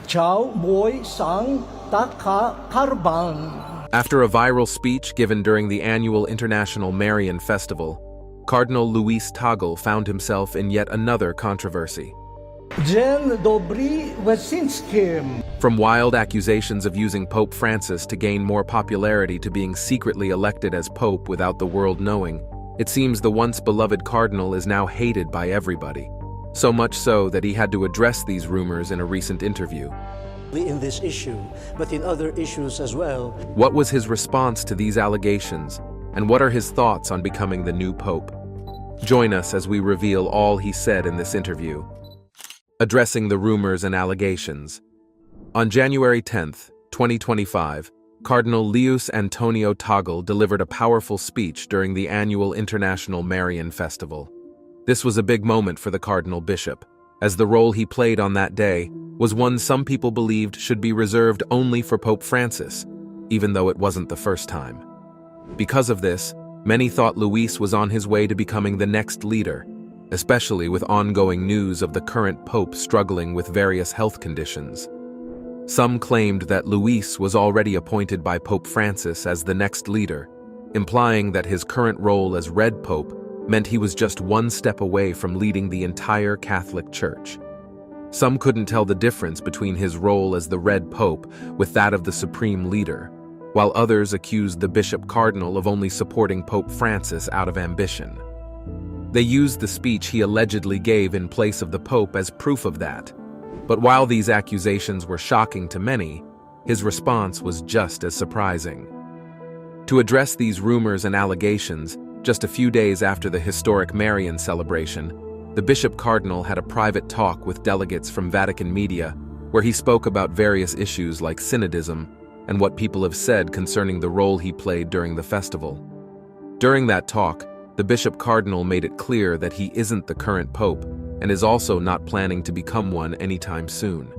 Chao Boy Sang Taka Karbang. After a viral speech given during the annual International Marian Festival, Cardinal Luis Tagle found himself in yet another controversy. Jen Dobry Wasinskim. From wild accusations of using Pope Francis to gain more popularity to being secretly elected as Pope without the world knowing, it seems the once beloved Cardinal is now hated by everybody. So much so that he had to address these rumors in a recent interview. In this issue, but in other issues as well. What was his response to these allegations, and what are his thoughts on becoming the new Pope? Join us as we reveal all he said in this interview. Addressing the rumors and allegations. On January 10, 2025, Cardinal Luis Antonio Tagle delivered a powerful speech during the annual International Marian Festival. This was a big moment for the Cardinal Bishop, as the role he played on that day was one some people believed should be reserved only for Pope Francis, even though it wasn't the first time. Because of this, many thought Luis was on his way to becoming the next leader, especially with ongoing news of the current Pope struggling with various health conditions. Some claimed that Luis was already appointed by Pope Francis as the next leader, implying that his current role as Red Pope meant he was just one step away from leading the entire Catholic Church. Some couldn't tell the difference between his role as the Red Pope with that of the Supreme Leader, while others accused the Bishop Cardinal of only supporting Pope Francis out of ambition. They used the speech he allegedly gave in place of the Pope as proof of that. But while these accusations were shocking to many, his response was just as surprising. To address these rumors and allegations, just a few days after the historic Marian celebration, the Bishop Cardinal had a private talk with delegates from Vatican media where he spoke about various issues like synodism and what people have said concerning the role he played during the festival. During that talk, the Bishop Cardinal made it clear that he isn't the current Pope and is also not planning to become one anytime soon.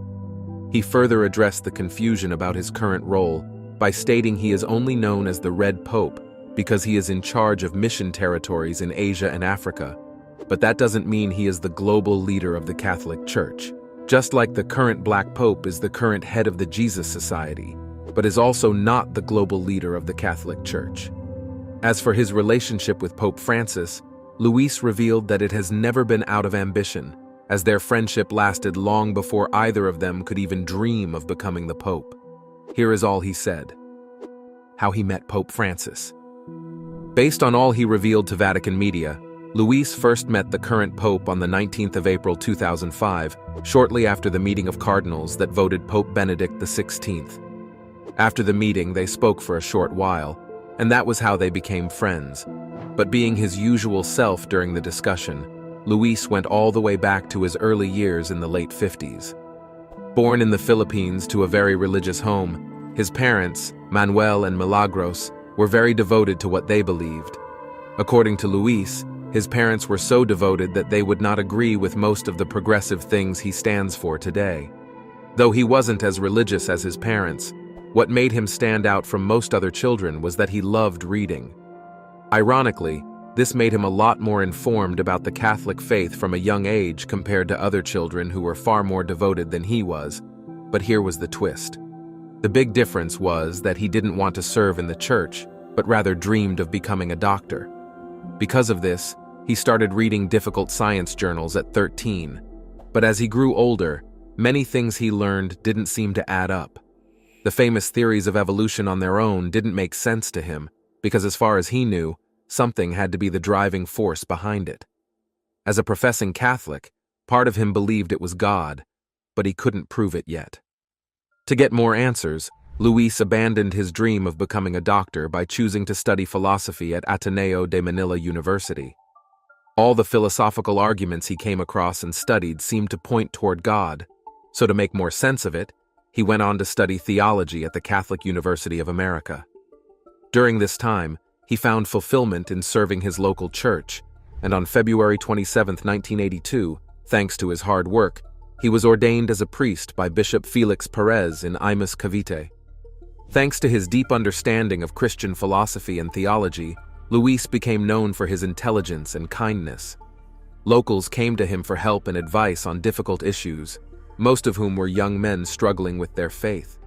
He further addressed the confusion about his current role by stating he is only known as the Red Pope because he is in charge of mission territories in Asia and Africa, but that doesn't mean he is the global leader of the Catholic Church. Just like the current Black Pope is the current head of the Jesus Society, but is also not the global leader of the Catholic Church. As for his relationship with Pope Francis, Luis revealed that it has never been out of ambition, as their friendship lasted long before either of them could even dream of becoming the Pope. Here is all he said. How he met Pope Francis. Based on all he revealed to Vatican media, Luis first met the current Pope on the 19th of April 2005, shortly after the meeting of cardinals that voted Pope Benedict XVI. After the meeting, they spoke for a short while, and that was how they became friends. But being his usual self during the discussion, Luis went all the way back to his early years in the late 50s. Born in the Philippines to a very religious home, his parents, Manuel and Milagros, were very devoted to what they believed. According to Luis, his parents were so devoted that they would not agree with most of the progressive things he stands for today. Though he wasn't as religious as his parents, what made him stand out from most other children was that he loved reading. Ironically, this made him a lot more informed about the Catholic faith from a young age compared to other children who were far more devoted than he was. But here was the twist. The big difference was that he didn't want to serve in the church, but rather dreamed of becoming a doctor. Because of this, he started reading difficult science journals at 13. But as he grew older, many things he learned didn't seem to add up. The famous theories of evolution on their own didn't make sense to him, because as far as he knew, something had to be the driving force behind it. As a professing Catholic, part of him believed it was God, but he couldn't prove it yet. To get more answers, Luis abandoned his dream of becoming a doctor by choosing to study philosophy at Ateneo de Manila University. All the philosophical arguments he came across and studied seemed to point toward God, so to make more sense of it, he went on to study theology at the Catholic University of America. During this time, he found fulfillment in serving his local church, and on February 27, 1982, thanks to his hard work, he was ordained as a priest by Bishop Felix Perez in Imus Cavite. Thanks to his deep understanding of Christian philosophy and theology, Luis became known for his intelligence and kindness. Locals came to him for help and advice on difficult issues, most of whom were young men struggling with their faith.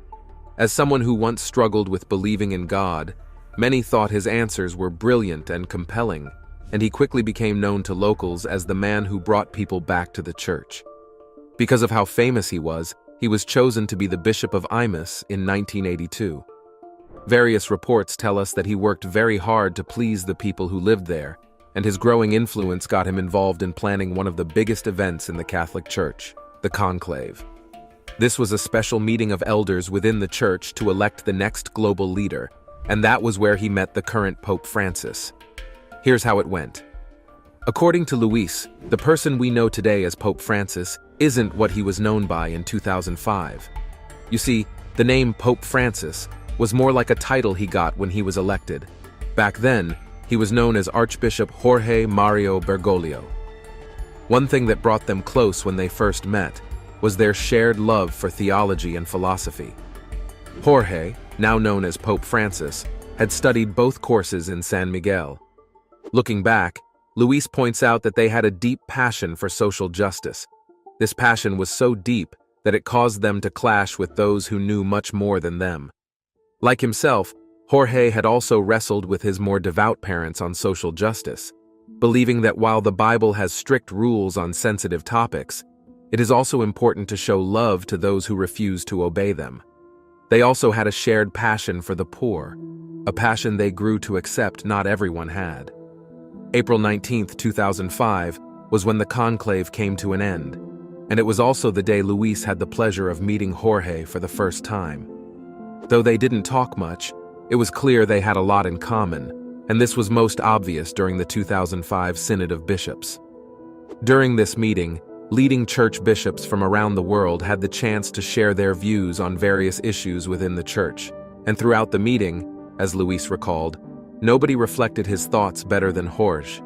As someone who once struggled with believing in God, many thought his answers were brilliant and compelling, and he quickly became known to locals as the man who brought people back to the church. Because of how famous he was chosen to be the Bishop of Imus in 1982. Various reports tell us that he worked very hard to please the people who lived there, and his growing influence got him involved in planning one of the biggest events in the Catholic Church, the Conclave. This was a special meeting of elders within the church to elect the next global leader, and that was where he met the current Pope Francis. Here's how it went. According to Luis, the person we know today as Pope Francis isn't what he was known by in 2005. You see, the name Pope Francis was more like a title he got when he was elected. Back then, he was known as Archbishop Jorge Mario Bergoglio. One thing that brought them close when they first met was their shared love for theology and philosophy. Jorge, now known as Pope Francis, had studied both courses in San Miguel. Looking back, Luis points out that they had a deep passion for social justice. This passion was so deep that it caused them to clash with those who knew much more than them. Like himself, Jorge had also wrestled with his more devout parents on social justice, believing that while the Bible has strict rules on sensitive topics, it is also important to show love to those who refuse to obey them. They also had a shared passion for the poor, a passion they grew to accept not everyone had. April 19, 2005, was when the conclave came to an end, and it was also the day Luis had the pleasure of meeting Jorge for the first time. Though they didn't talk much, it was clear they had a lot in common, and this was most obvious during the 2005 Synod of Bishops. During this meeting, leading church bishops from around the world had the chance to share their views on various issues within the church, and throughout the meeting, as Luis recalled, nobody reflected his thoughts better than Jorge.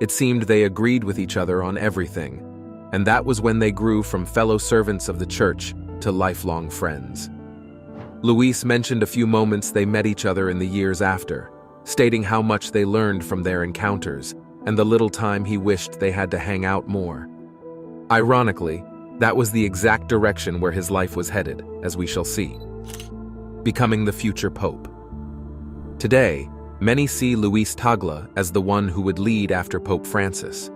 It seemed they agreed with each other on everything, and that was when they grew from fellow servants of the church to lifelong friends. Luis mentioned a few moments they met each other in the years after, stating how much they learned from their encounters and the little time he wished they had to hang out more. Ironically, that was the exact direction where his life was headed, as we shall see. Becoming the future pope. Today, many see Luis Tagle as the one who would lead after Pope Francis.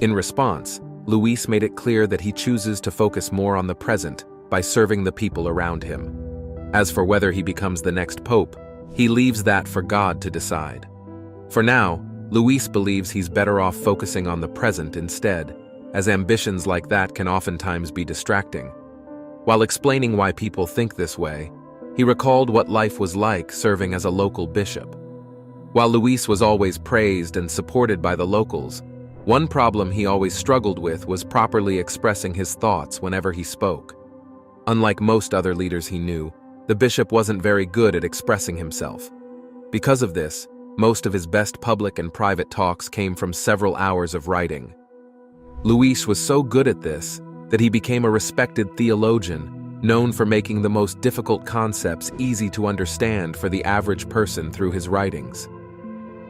In response, Luis made it clear that he chooses to focus more on the present by serving the people around him. As for whether he becomes the next pope, he leaves that for God to decide. For now, Luis believes he's better off focusing on the present instead, as ambitions like that can oftentimes be distracting. While explaining why people think this way, he recalled what life was like serving as a local bishop. While Luis was always praised and supported by the locals, one problem he always struggled with was properly expressing his thoughts whenever he spoke. Unlike most other leaders he knew, the bishop wasn't very good at expressing himself. Because of this, most of his best public and private talks came from several hours of writing. Luis was so good at this that he became a respected theologian, known for making the most difficult concepts easy to understand for the average person through his writings.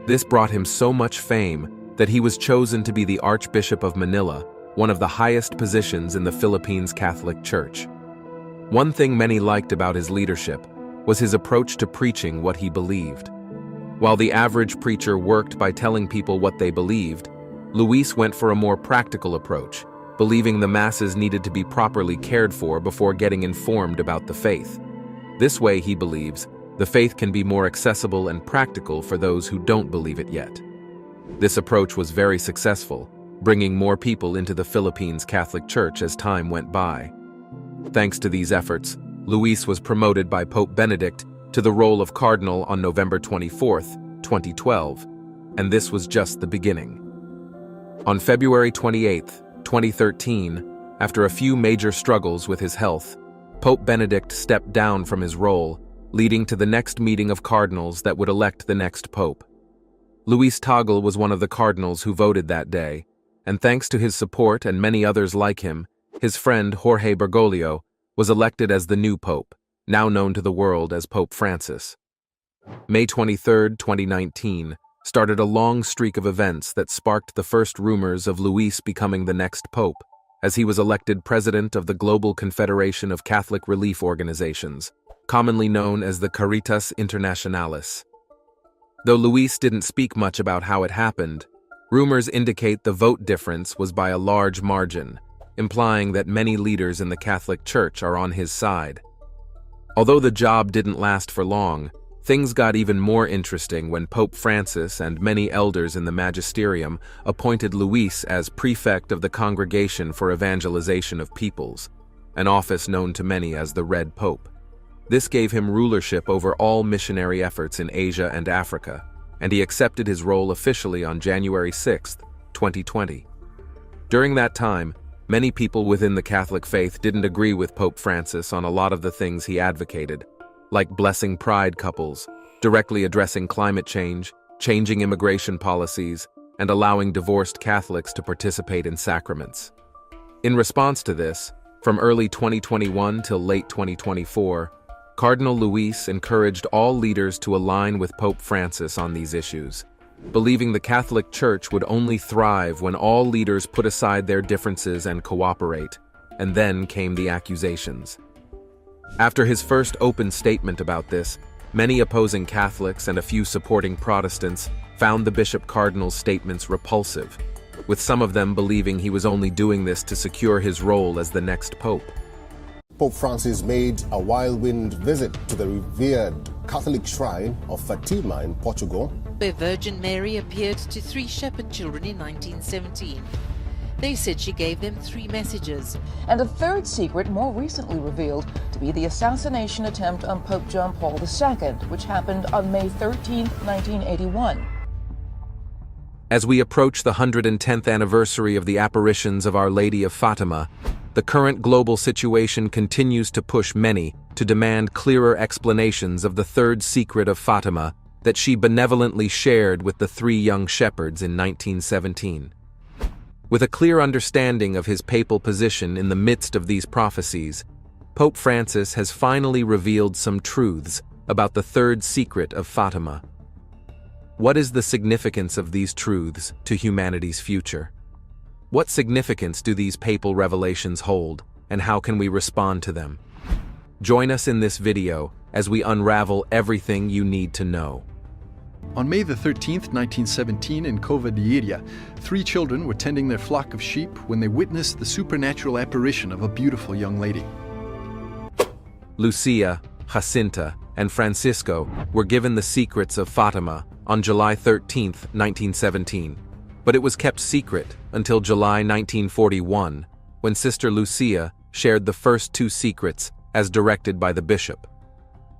This brought him so much fame that he was chosen to be the Archbishop of Manila, one of the highest positions in the Philippines Catholic Church. One thing many liked about his leadership was his approach to preaching what he believed. While the average preacher worked by telling people what they believed, Luis went for a more practical approach, believing the masses needed to be properly cared for before getting informed about the faith. This way, he believes, the faith can be more accessible and practical for those who don't believe it yet. This approach was very successful, bringing more people into the Philippines Catholic Church as time went by. Thanks to these efforts, Luis was promoted by Pope Benedict to the role of Cardinal on November 24, 2012, and this was just the beginning. On February 28, 2013, after a few major struggles with his health, Pope Benedict stepped down from his role, leading to the next meeting of cardinals that would elect the next pope. Luis Tagle was one of the cardinals who voted that day, and thanks to his support and many others like him, his friend Jorge Bergoglio was elected as the new pope, now known to the world as Pope Francis. May 23, 2019, started a long streak of events that sparked the first rumors of Luis becoming the next pope, as he was elected president of the Global Confederation of Catholic Relief Organizations, commonly known as the Caritas Internationalis. Though Luis didn't speak much about how it happened, rumors indicate the vote difference was by a large margin, implying that many leaders in the Catholic Church are on his side. Although the job didn't last for long, things got even more interesting when Pope Francis and many elders in the magisterium appointed Luis as prefect of the Congregation for Evangelization of Peoples, an office known to many as the Red Pope. This gave him rulership over all missionary efforts in Asia and Africa, and he accepted his role officially on January 6, 2020. During that time, many people within the Catholic faith didn't agree with Pope Francis on a lot of the things he advocated, like blessing pride couples, directly addressing climate change, changing immigration policies, and allowing divorced Catholics to participate in sacraments. In response to this, from early 2021 till late 2024, Cardinal Luis encouraged all leaders to align with Pope Francis on these issues, believing the Catholic Church would only thrive when all leaders put aside their differences and cooperate, and then came the accusations. After his first open statement about this, many opposing Catholics and a few supporting Protestants found the Bishop Cardinal's statements repulsive, with some of them believing he was only doing this to secure his role as the next pope. Pope Francis made a whirlwind visit to the revered Catholic shrine of Fatima in Portugal, where Virgin Mary appeared to 3 shepherd children in 1917. They said she gave them 3 messages. And a third secret more recently revealed to be the assassination attempt on Pope John Paul II, which happened on May 13, 1981. As we approach the 110th anniversary of the apparitions of Our Lady of Fatima, the current global situation continues to push many to demand clearer explanations of the third secret of Fatima that she benevolently shared with the 3 young shepherds in 1917. With a clear understanding of his papal position in the midst of these prophecies, Pope Francis has finally revealed some truths about the third secret of Fatima. What is the significance of these truths to humanity's future? What significance do these papal revelations hold, and how can we respond to them? Join us in this video as we unravel everything you need to know. On May 13, 1917, in Cova de Iria, 3 children were tending their flock of sheep when they witnessed the supernatural apparition of a beautiful young lady. Lucia, Jacinta, and Francisco were given the secrets of Fatima on July 13, 1917, but it was kept secret until July 1941, when Sister Lucia shared the first 2 secrets as directed by the bishop.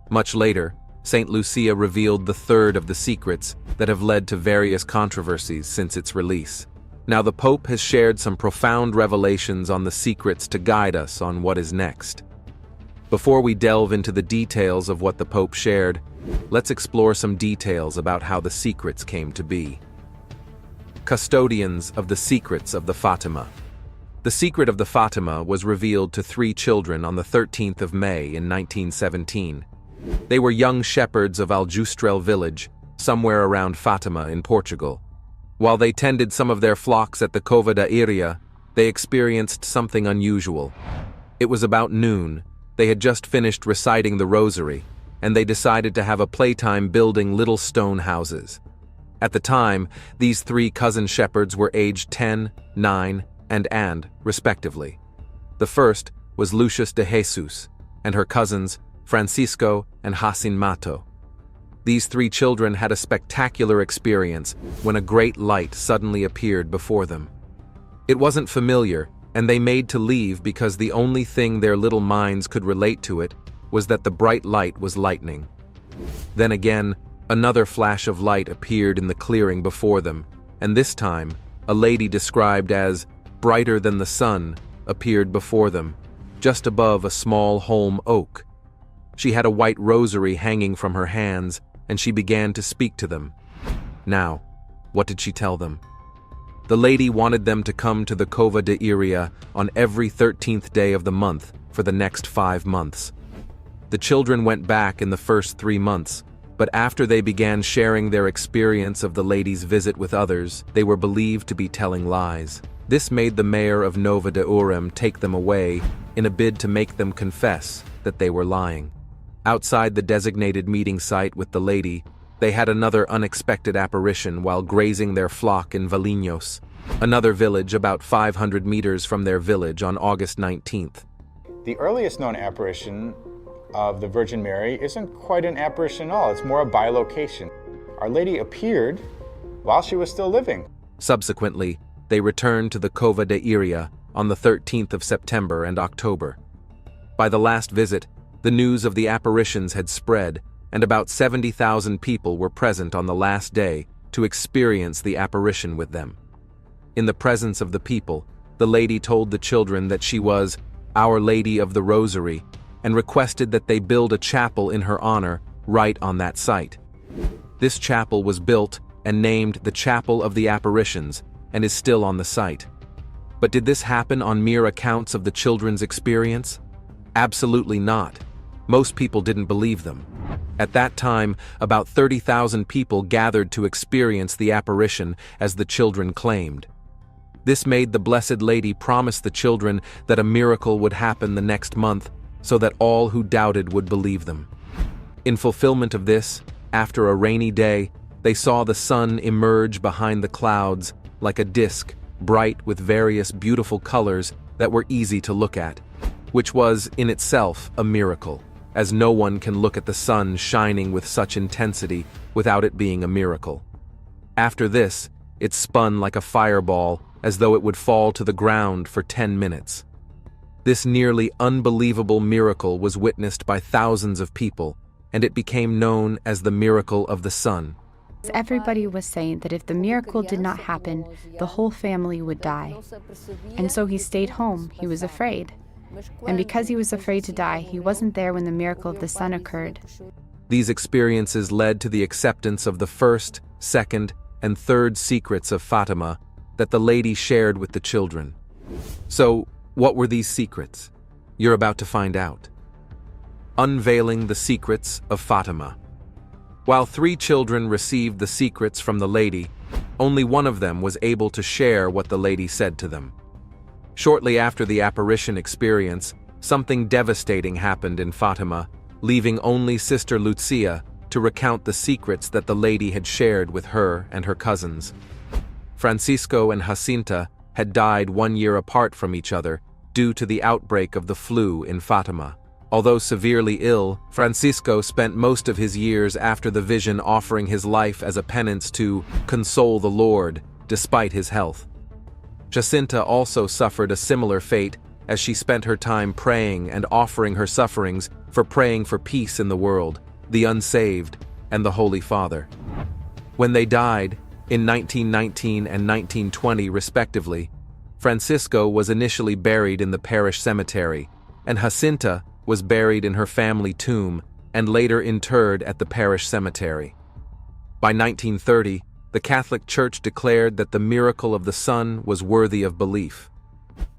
Much later, Saint Lucia revealed the third of the secrets that have led to various controversies since its release. Now the Pope has shared some profound revelations on the secrets to guide us on what is next. Before we delve into the details of what the Pope shared, let's explore some details about how the secrets came to be. Custodians of the secrets of the Fatima. The secret of the Fatima was revealed to 3 children on the 13th of May in 1917. They were young shepherds of Aljustrel village, somewhere around Fatima in Portugal. While they tended some of their flocks at the Cova da Iria, they experienced something unusual. It was about noon. They had just finished reciting the rosary, and they decided to have a playtime building little stone houses. At the time, these 3 cousin shepherds were aged 10, 9, and respectively. The first was Lucius de Jesus, and her cousins Francisco and Jacinto. These 3 children had a spectacular experience when a great light suddenly appeared before them. It wasn't familiar, and they made to leave because the only thing their little minds could relate to it was that the bright light was lightning. Then again, another flash of light appeared in the clearing before them, and this time, a lady described as brighter than the sun appeared before them, just above a small holm oak. She had a white rosary hanging from her hands, and she began to speak to them. Now, what did she tell them? The lady wanted them to come to the Cova de Iria on every 13th day of the month for the next 5 months. The children went back in the first 3 months, but after they began sharing their experience of the lady's visit with others, they were believed to be telling lies. This made the mayor of Nova de Urem take them away in a bid to make them confess that they were lying. Outside the designated meeting site with the lady, they had another unexpected apparition while grazing their flock in Valinhos, another village about 500 meters from their village, on August 19th. The earliest known apparition of the Virgin Mary isn't quite an apparition at all. It's more a bilocation. Our Lady appeared while she was still living. Subsequently, they returned to the Cova de Iria on the 13th of September and October. By the last visit, the news of the apparitions had spread, and about 70,000 people were present on the last day to experience the apparition with them. In the presence of the people, the lady told the children that she was Our Lady of the Rosary and requested that they build a chapel in her honor right on that site. This chapel was built and named the Chapel of the Apparitions and is still on the site. But did this happen on mere accounts of the children's experience? Absolutely not. Most people didn't believe them. At that time, about 30,000 people gathered to experience the apparition as the children claimed. This made the Blessed Lady promise the children that a miracle would happen the next month so that all who doubted would believe them. In fulfillment of this, after a rainy day, they saw the sun emerge behind the clouds like a disk, bright with various beautiful colors that were easy to look at, which was in itself a miracle, as no one can look at the sun shining with such intensity without it being a miracle. After this, it spun like a fireball as though it would fall to the ground for 10 minutes. This nearly unbelievable miracle was witnessed by thousands of people, and it became known as the miracle of the sun. Everybody was saying that if the miracle did not happen, the whole family would die. And so he stayed home. He was afraid. And because he was afraid to die, he wasn't there when the miracle of the sun occurred. These experiences led to the acceptance of the first, second, and third secrets of Fatima that the lady shared with the children. So, what were these secrets? You're about to find out. Unveiling the secrets of Fatima. While 3 children received the secrets from the lady, only one of them was able to share what the lady said to them. Shortly after the apparition experience, something devastating happened in Fatima, leaving only Sister Lucia to recount the secrets that the lady had shared with her and her cousins. Francisco and Jacinta had died 1 year apart from each other due to the outbreak of the flu in Fatima. Although severely ill, Francisco spent most of his years after the vision offering his life as a penance to console the Lord, despite his health. Jacinta also suffered a similar fate as she spent her time praying and offering her sufferings for praying for peace in the world, the unsaved, and the Holy Father. When they died, in 1919 and 1920 respectively, Francisco was initially buried in the parish cemetery, and Jacinta was buried in her family tomb and later interred at the parish cemetery. By 1930, the Catholic Church declared that the miracle of the sun was worthy of belief.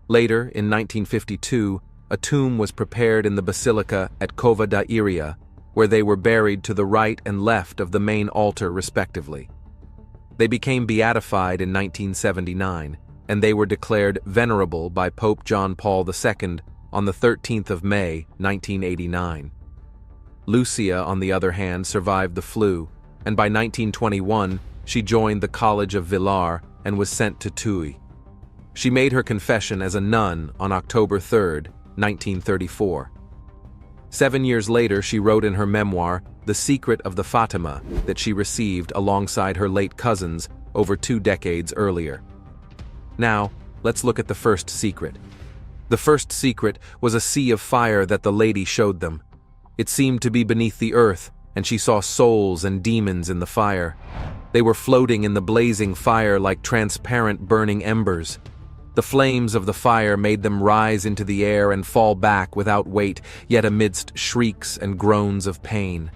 Later, in 1952, a tomb was prepared in the basilica at Cova da Iria, where they were buried to the right and left of the main altar respectively. They became beatified in 1979, and they were declared venerable by Pope John Paul II on the 13th of May, 1989. Lucia, on the other hand, survived the flu, and by 1921, she joined the College of Villar and was sent to Tuy. She made her confession as a nun on October 3, 1934. 7 years later, she wrote in her memoir, The Secret of the Fatima, that she received alongside her late cousins over 2 decades earlier. Now, let's look at the first secret. The first secret was a sea of fire that the lady showed them. It seemed to be beneath the earth, and she saw souls and demons in the fire. They were floating in the blazing fire like transparent burning embers. The flames of the fire made them rise into the air and fall back without weight, yet amidst shrieks and groans of pain.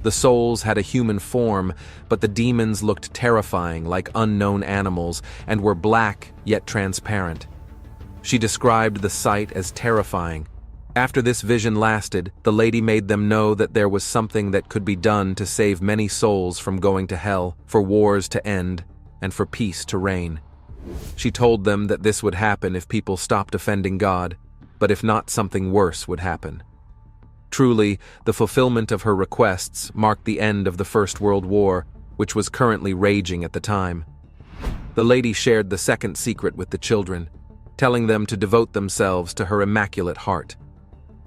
The souls had a human form, but the demons looked terrifying like unknown animals and were black yet transparent. She described the sight as terrifying. After this vision lasted, the lady made them know that there was something that could be done to save many souls from going to hell, for wars to end, and for peace to reign. She told them that this would happen if people stopped offending God, but if not, something worse would happen. Truly, the fulfillment of her requests marked the end of the First World War, which was currently raging at the time. The lady shared the second secret with the children, telling them to devote themselves to her immaculate heart.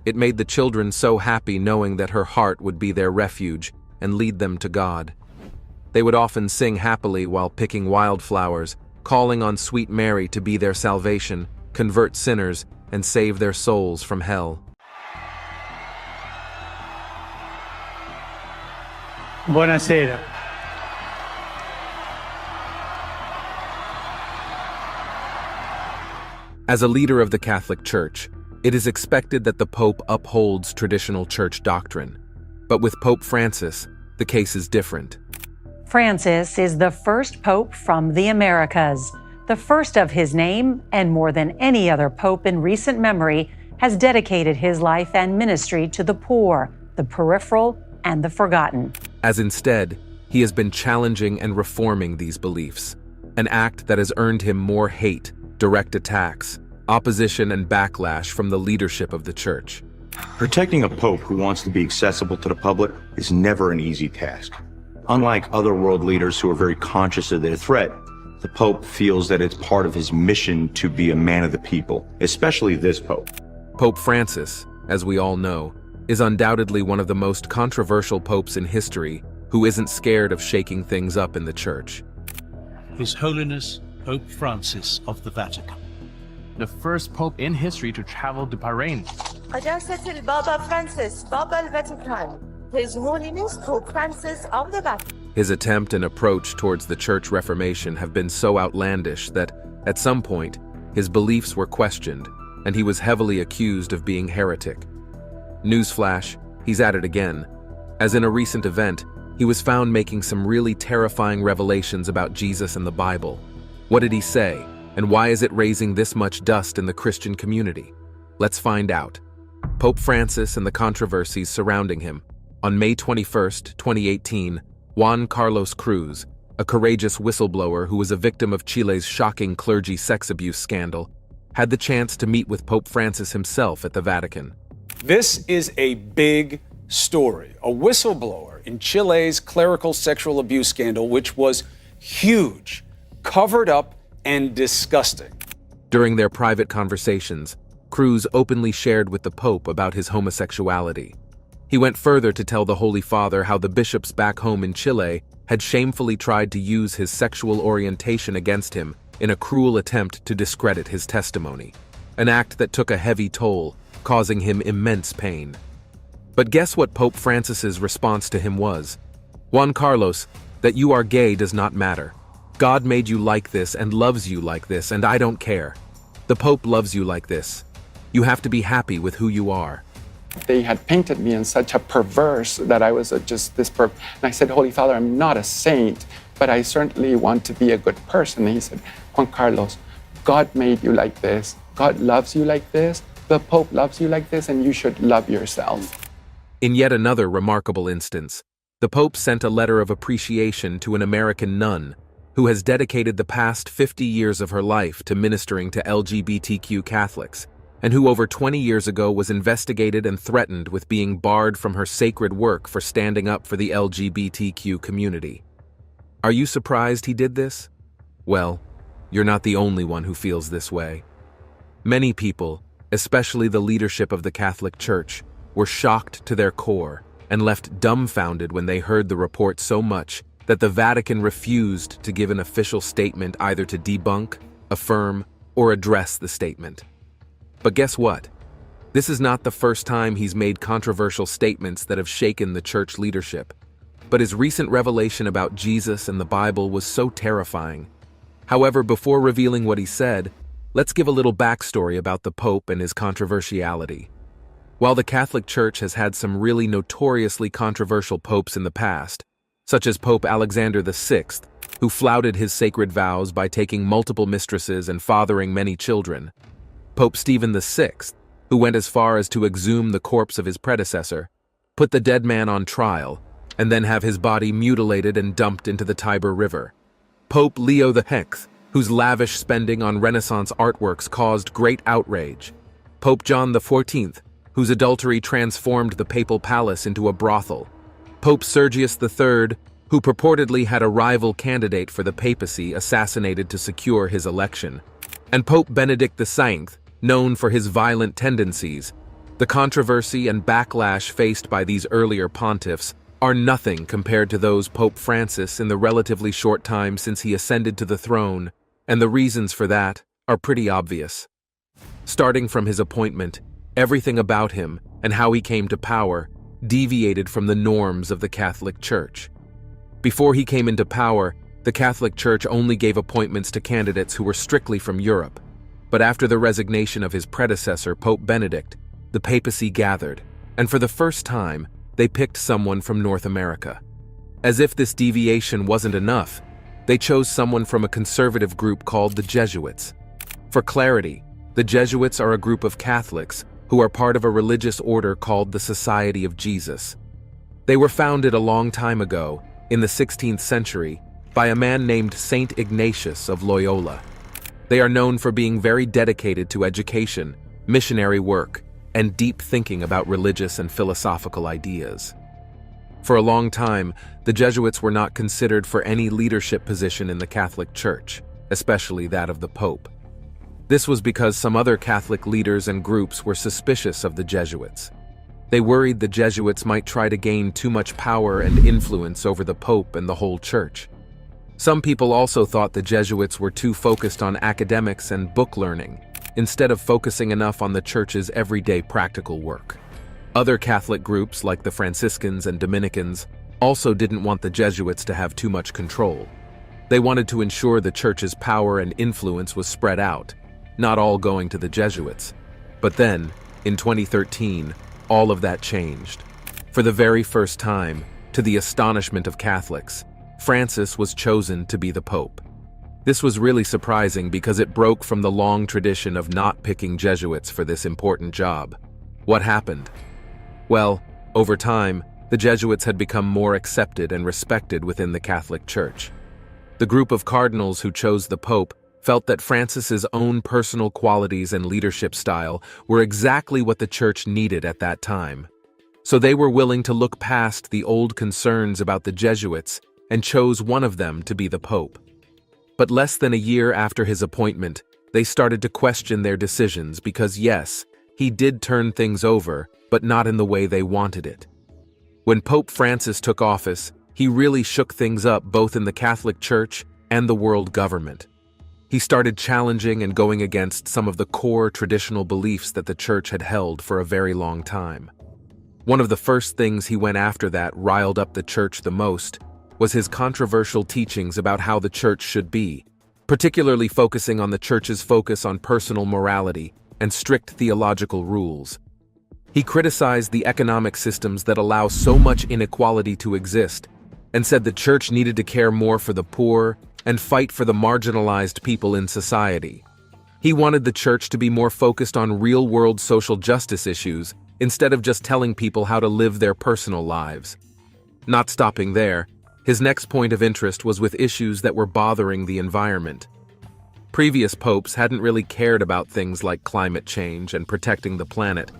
It made the children so happy knowing that her heart would be their refuge and lead them to God. They would often sing happily while picking wildflowers, calling on Sweet Mary to be their salvation, convert sinners, and save their souls from hell. Buonasera. As a leader of the Catholic Church, it is expected that the Pope upholds traditional church doctrine. But with Pope Francis, the case is different. Francis is the first pope from the Americas, the first of his name, and more than any other pope in recent memory, has dedicated his life and ministry to the poor, the peripheral, and the forgotten. As instead, he has been challenging and reforming these beliefs, an act that has earned him more hate, direct attacks, opposition, and backlash from the leadership of the Church. Protecting a pope who wants to be accessible to the public is never an easy task. Unlike other world leaders who are very conscious of their threat, the Pope feels that it's part of his mission to be a man of the people, especially this Pope. Pope Francis, as we all know, is undoubtedly one of the most controversial popes in history who isn't scared of shaking things up in the Church. His Holiness Pope Francis of the Vatican, the first pope in history to travel to Bahrain. قداسة البابا فرانسيس بابا الفاتيكان. His Holiness Pope Francis of the Vatican. His attempt and approach towards the Church Reformation have been so outlandish that, at some point, his beliefs were questioned, and he was heavily accused of being heretic. Newsflash, he's at it again. As in a recent event, he was found making some really terrifying revelations about Jesus and the Bible. What did he say, and why is it raising this much dust in the Christian community? Let's find out. Pope Francis and the controversies surrounding him. On May 21, 2018, Juan Carlos Cruz, a courageous whistleblower who was a victim of Chile's shocking clergy sex abuse scandal, had the chance to meet with Pope Francis himself at the Vatican. This is a big story. A whistleblower in Chile's clerical sexual abuse scandal, which was huge, covered up, and disgusting. During their private conversations, Cruz openly shared with the Pope about his homosexuality. He went further to tell the Holy Father how the bishops back home in Chile had shamefully tried to use his sexual orientation against him in a cruel attempt to discredit his testimony, an act that took a heavy toll, causing him immense pain. But guess what Pope Francis's response to him was? Juan Carlos, that you are gay does not matter. God made you like this and loves you like this, and I don't care. The Pope loves you like this. You have to be happy with who you are. They had painted me in such a perverse that I was just this And I said, Holy Father, I'm not a saint, but I certainly want to be a good person. And he said, Juan Carlos, God made you like this. God loves you like this. The Pope loves you like this, and you should love yourself. In yet another remarkable instance, the Pope sent a letter of appreciation to an American nun who has dedicated the past 50 years of her life to ministering to LGBTQ Catholics, and who over 20 years ago was investigated and threatened with being barred from her sacred work for standing up for the LGBTQ community. Are you surprised he did this? Well, you're not the only one who feels this way. Many people, especially the leadership of the Catholic Church, were shocked to their core and left dumbfounded when they heard the report so much that the Vatican refused to give an official statement either to debunk, affirm, or address the statement. But guess what? This is not the first time he's made controversial statements that have shaken the church leadership. But his recent revelation about Jesus and the Bible was so terrifying. However, before revealing what he said, let's give a little backstory about the Pope and his controversiality. While the Catholic Church has had some really notoriously controversial popes in the past, such as Pope Alexander VI, who flouted his sacred vows by taking multiple mistresses and fathering many children, Pope Stephen VI, who went as far as to exhume the corpse of his predecessor, put the dead man on trial, and then have his body mutilated and dumped into the Tiber River, Pope Leo X, whose lavish spending on Renaissance artworks caused great outrage. Pope John XIV, whose adultery transformed the papal palace into a brothel. Pope Sergius III, who purportedly had a rival candidate for the papacy assassinated to secure his election. And Pope Benedict XVI, known for his violent tendencies. The controversy and backlash faced by these earlier pontiffs are nothing compared to those Pope Francis in the relatively short time since he ascended to the throne, and the reasons for that are pretty obvious. Starting from his appointment, everything about him and how he came to power deviated from the norms of the Catholic Church. Before he came into power, the Catholic Church only gave appointments to candidates who were strictly from Europe. But after the resignation of his predecessor, Pope Benedict, the papacy gathered, and for the first time, they picked someone from North America. As if this deviation wasn't enough, they chose someone from a conservative group called the Jesuits. For clarity, the Jesuits are a group of Catholics who are part of a religious order called the Society of Jesus. They were founded a long time ago, in the 16th century, by a man named Saint Ignatius of Loyola. They are known for being very dedicated to education, missionary work, and deep thinking about religious and philosophical ideas. For a long time, the Jesuits were not considered for any leadership position in the Catholic Church, especially that of the Pope. This was because some other Catholic leaders and groups were suspicious of the Jesuits. They worried the Jesuits might try to gain too much power and influence over the Pope and the whole Church. Some people also thought the Jesuits were too focused on academics and book learning, instead of focusing enough on the Church's everyday practical work. Other Catholic groups, like the Franciscans and Dominicans, also didn't want the Jesuits to have too much control. They wanted to ensure the Church's power and influence was spread out, not all going to the Jesuits. But then, in 2013, all of that changed. For the very first time, to the astonishment of Catholics, Francis was chosen to be the Pope. This was really surprising because it broke from the long tradition of not picking Jesuits for this important job. What happened? Well, over time, the Jesuits had become more accepted and respected within the Catholic Church. The group of cardinals who chose the Pope felt that Francis's own personal qualities and leadership style were exactly what the Church needed at that time. So they were willing to look past the old concerns about the Jesuits and chose one of them to be the Pope. But less than a year after his appointment, they started to question their decisions because yes, he did turn things over, but not in the way they wanted it. When Pope Francis took office, he really shook things up both in the Catholic Church and the world government. He started challenging and going against some of the core traditional beliefs that the Church had held for a very long time. One of the first things he went after that riled up the Church the most was his controversial teachings about how the Church should be, particularly focusing on the Church's focus on personal morality and strict theological rules. He criticized the economic systems that allow so much inequality to exist and said the Church needed to care more for the poor and fight for the marginalized people in society. He wanted the Church to be more focused on real-world social justice issues instead of just telling people how to live their personal lives. Not stopping there, his next point of interest was with issues that were bothering the environment. Previous popes hadn't really cared about things like climate change and protecting the planet,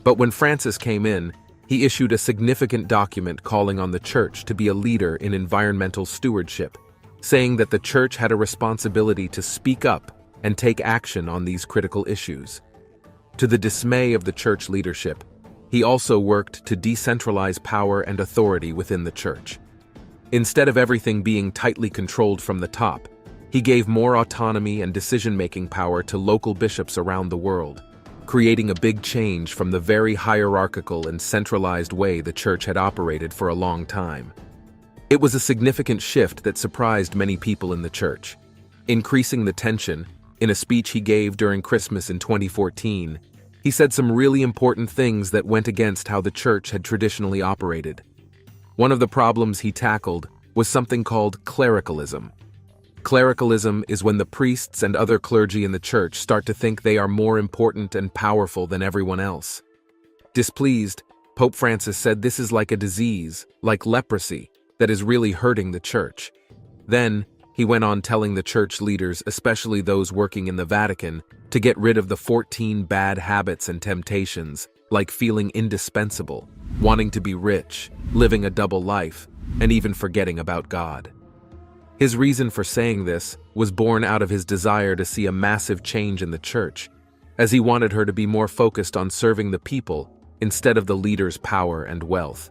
but when Francis came in, he issued a significant document calling on the Church to be a leader in environmental stewardship, saying that the Church had a responsibility to speak up and take action on these critical issues. To the dismay of the Church leadership, he also worked to decentralize power and authority within the Church. Instead of everything being tightly controlled from the top, he gave more autonomy and decision-making power to local bishops around the world, creating a big change from the very hierarchical and centralized way the Church had operated for a long time. It was a significant shift that surprised many people in the Church. Increasing the tension, in a speech he gave during Christmas in 2014, he said some really important things that went against how the Church had traditionally operated. One of the problems he tackled was something called clericalism. Clericalism is when the priests and other clergy in the Church start to think they are more important and powerful than everyone else. Displeased, Pope Francis said this is like a disease, like leprosy, that is really hurting the Church. Then, He went on telling the church leaders, especially those working in the Vatican, to get rid of the 14 bad habits and temptations, like feeling indispensable, wanting to be rich, living a double life, and even forgetting about God. His reason for saying this was born out of his desire to see a massive change in the church, as he wanted her to be more focused on serving the people instead of the leaders' power and wealth.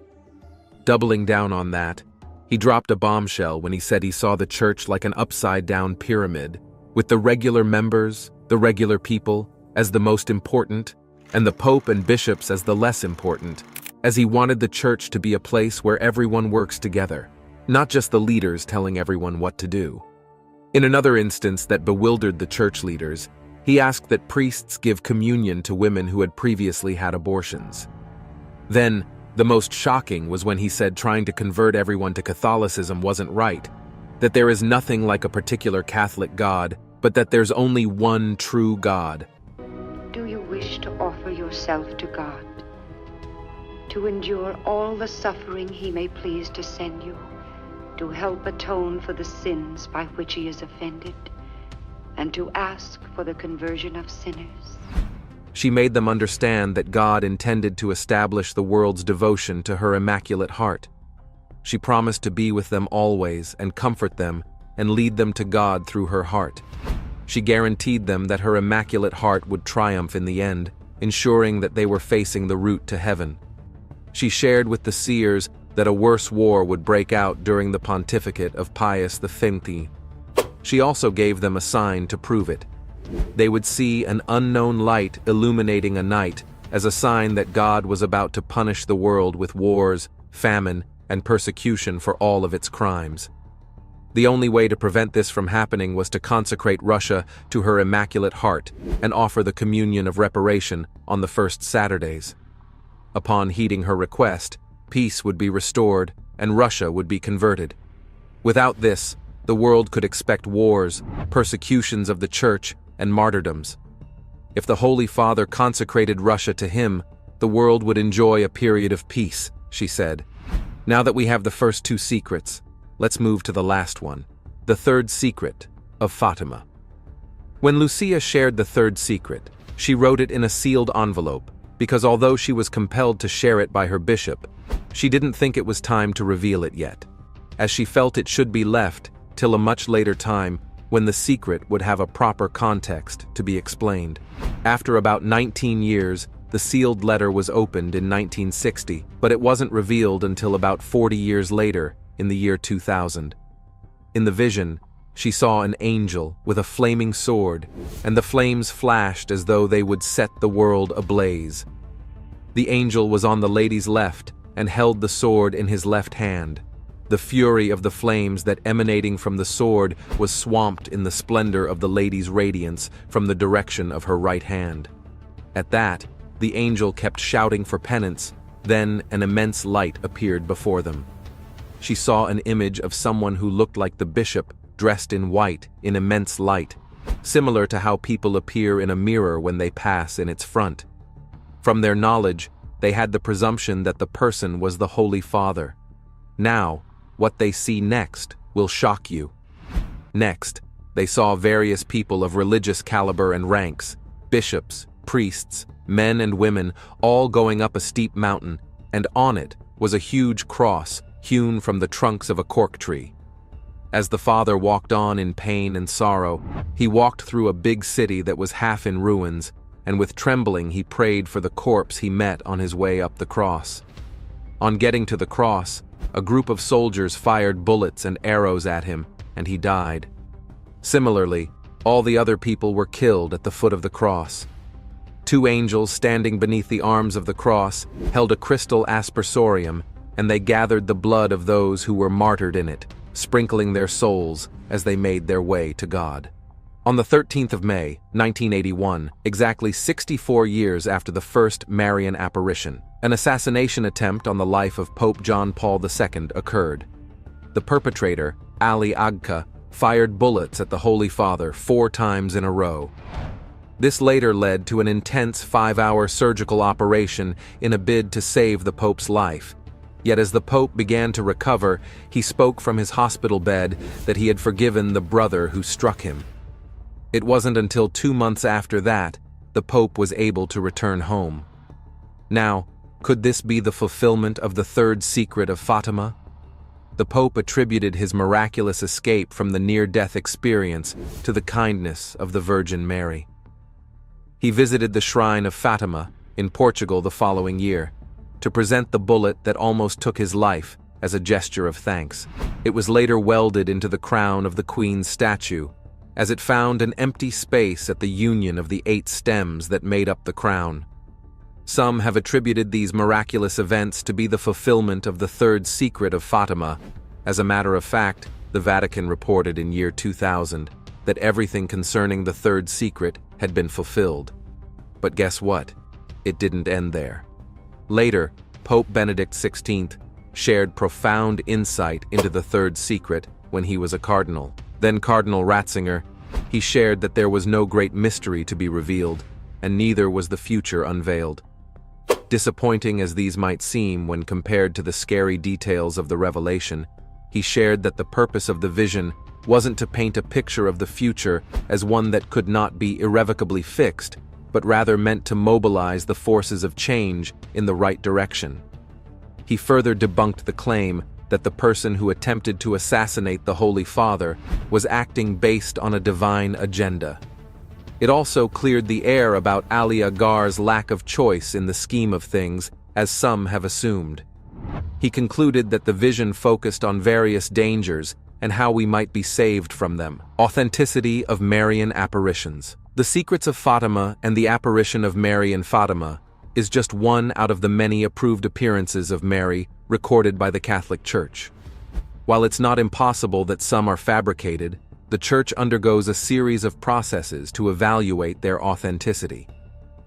Doubling down on that, he dropped a bombshell when he said he saw the church like an upside-down pyramid, with the regular members, the regular people, as the most important, and the Pope and bishops as the less important, as he wanted the church to be a place where everyone works together, not just the leaders telling everyone what to do. In another instance that bewildered the church leaders, he asked that priests give communion to women who had previously had abortions. Then, the most shocking was when he said trying to convert everyone to Catholicism wasn't right, that there is nothing like a particular Catholic God, but that there's only one true God. Do you wish to offer yourself to God, to endure all the suffering He may please to send you, to help atone for the sins by which He is offended, and to ask for the conversion of sinners? She made them understand that God intended to establish the world's devotion to her Immaculate Heart. She promised to be with them always and comfort them and lead them to God through her heart. She guaranteed them that her Immaculate Heart would triumph in the end, ensuring that they were facing the route to heaven. She shared with the seers that a worse war would break out during the pontificate of Pius V. She also gave them a sign to prove it. They would see an unknown light illuminating a night as a sign that God was about to punish the world with wars, famine, and persecution for all of its crimes. The only way to prevent this from happening was to consecrate Russia to her Immaculate Heart and offer the communion of reparation on the first Saturdays. Upon heeding her request, peace would be restored and Russia would be converted. Without this, the world could expect wars, persecutions of the Church, and martyrdoms. If the Holy Father consecrated Russia to him, the world would enjoy a period of peace, she said. Now that we have the first two secrets, let's move to the last one, the third secret of Fatima. When Lucia shared the third secret, she wrote it in a sealed envelope, because although she was compelled to share it by her bishop, she didn't think it was time to reveal it yet, as she felt it should be left till a much later time when the secret would have a proper context to be explained. After about 19 years, the sealed letter was opened in 1960, but it wasn't revealed until about 40 years later, in the year 2000. In the vision, she saw an angel with a flaming sword, and the flames flashed as though they would set the world ablaze. The angel was on the lady's left and held the sword in his left hand. The fury of the flames that emanating from the sword was swamped in the splendor of the lady's radiance from the direction of her right hand. At that, the angel kept shouting for penance, then an immense light appeared before them. She saw an image of someone who looked like the bishop, dressed in white, in immense light, similar to how people appear in a mirror when they pass in its front. From their knowledge, they had the presumption that the person was the Holy Father. Now, what they see next will shock you. Next, they saw various people of religious caliber and ranks, bishops, priests, men and women, all going up a steep mountain, and on it was a huge cross hewn from the trunks of a cork tree. As the father walked on in pain and sorrow, he walked through a big city that was half in ruins, and with trembling he prayed for the corpse he met on his way up the cross. On getting to the cross, a group of soldiers fired bullets and arrows at him, and he died. Similarly, all the other people were killed at the foot of the cross. Two angels standing beneath the arms of the cross held a crystal aspersorium, and they gathered the blood of those who were martyred in it, sprinkling their souls as they made their way to God. On the 13th of May, 1981, exactly 64 years after the first Marian apparition, an assassination attempt on the life of Pope John Paul II occurred. The perpetrator, Ali Agca, fired bullets at the Holy Father 4 times in a row. This later led to an intense 5-hour surgical operation in a bid to save the Pope's life. Yet as the Pope began to recover, he spoke from his hospital bed that he had forgiven the brother who struck him. It wasn't until 2 months after that the Pope was able to return home. Now, could this be the fulfillment of the third secret of Fatima? The Pope attributed his miraculous escape from the near-death experience to the kindness of the Virgin Mary. He visited the shrine of Fatima in Portugal the following year to present the bullet that almost took his life as a gesture of thanks. It was later welded into the crown of the Queen's statue, as it found an empty space at the union of the 8 stems that made up the crown. Some have attributed these miraculous events to be the fulfillment of the third secret of Fatima. As a matter of fact, the Vatican reported in year 2000 that everything concerning the third secret had been fulfilled. But guess what? It didn't end there. Later, Pope Benedict XVI shared profound insight into the third secret when he was a cardinal. Then Cardinal Ratzinger, he shared that there was no great mystery to be revealed, and neither was the future unveiled. Disappointing as these might seem when compared to the scary details of the revelation, he shared that the purpose of the vision wasn't to paint a picture of the future as one that could not be irrevocably fixed, but rather meant to mobilize the forces of change in the right direction. He further debunked the claim that the person who attempted to assassinate the Holy Father was acting based on a divine agenda. It also cleared the air about Ali Agar's lack of choice in the scheme of things, as some have assumed. He concluded that the vision focused on various dangers and how we might be saved from them. Authenticity of Marian apparitions. The Secrets of Fatima and the Apparition of Mary in Fatima is just one out of the many approved appearances of Mary recorded by the Catholic Church. While it's not impossible that some are fabricated, the Church undergoes a series of processes to evaluate their authenticity.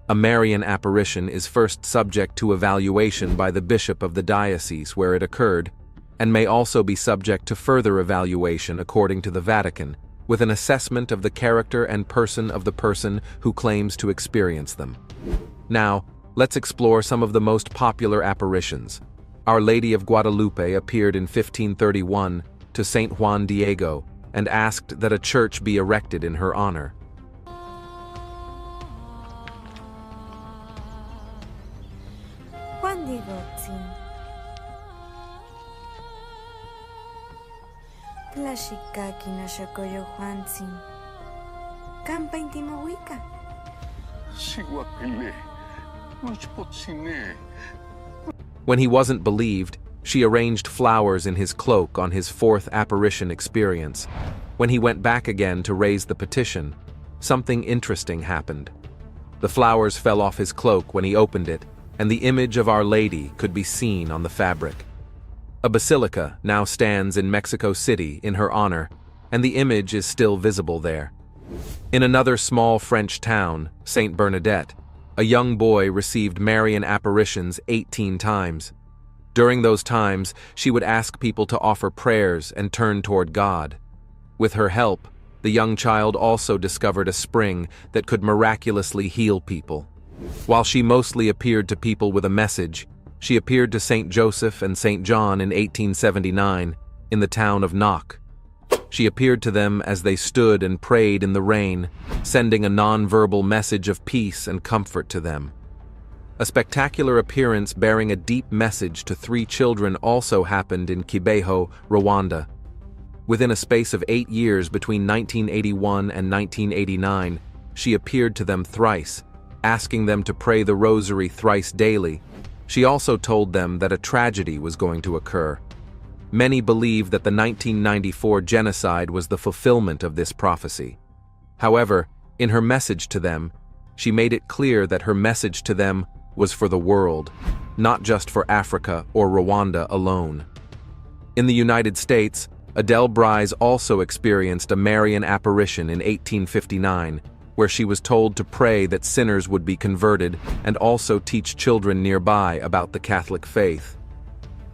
A Marian apparition is first subject to evaluation by the bishop of the diocese where it occurred, and may also be subject to further evaluation according to the Vatican, with an assessment of the character and person of the person who claims to experience them. Now, let's explore some of the most popular apparitions. Our Lady of Guadalupe appeared in 1531 to Saint Juan Diego and asked that a church be erected in her honor. Juan Diego, Tlashikaki na Shakoyo Juanzin. Kampa intimawika. When he wasn't believed, she arranged flowers in his cloak on his 4th apparition experience. When he went back again to raise the petition, something interesting happened. The flowers fell off his cloak when he opened it, and the image of Our Lady could be seen on the fabric. A basilica now stands in Mexico City in her honor, and the image is still visible there. In another small French town, Saint Bernadette, a young boy received Marian apparitions 18 times. During those times, she would ask people to offer prayers and turn toward God. With her help, the young child also discovered a spring that could miraculously heal people. While she mostly appeared to people with a message, she appeared to Saint Joseph and Saint John in 1879 in the town of Knock. She appeared to them as they stood and prayed in the rain, sending a non-verbal message of peace and comfort to them. A spectacular appearance bearing a deep message to 3 children also happened in Kibeho, Rwanda. Within a space of 8 years between 1981 and 1989, she appeared to them thrice, asking them to pray the rosary thrice daily. She also told them that a tragedy was going to occur. Many believe that the 1994 genocide was the fulfillment of this prophecy. However, in her message to them, she made it clear that her message to them was for the world, not just for Africa or Rwanda alone. In the United States, Adele Bryce also experienced a Marian apparition in 1859, where she was told to pray that sinners would be converted and also teach children nearby about the Catholic faith.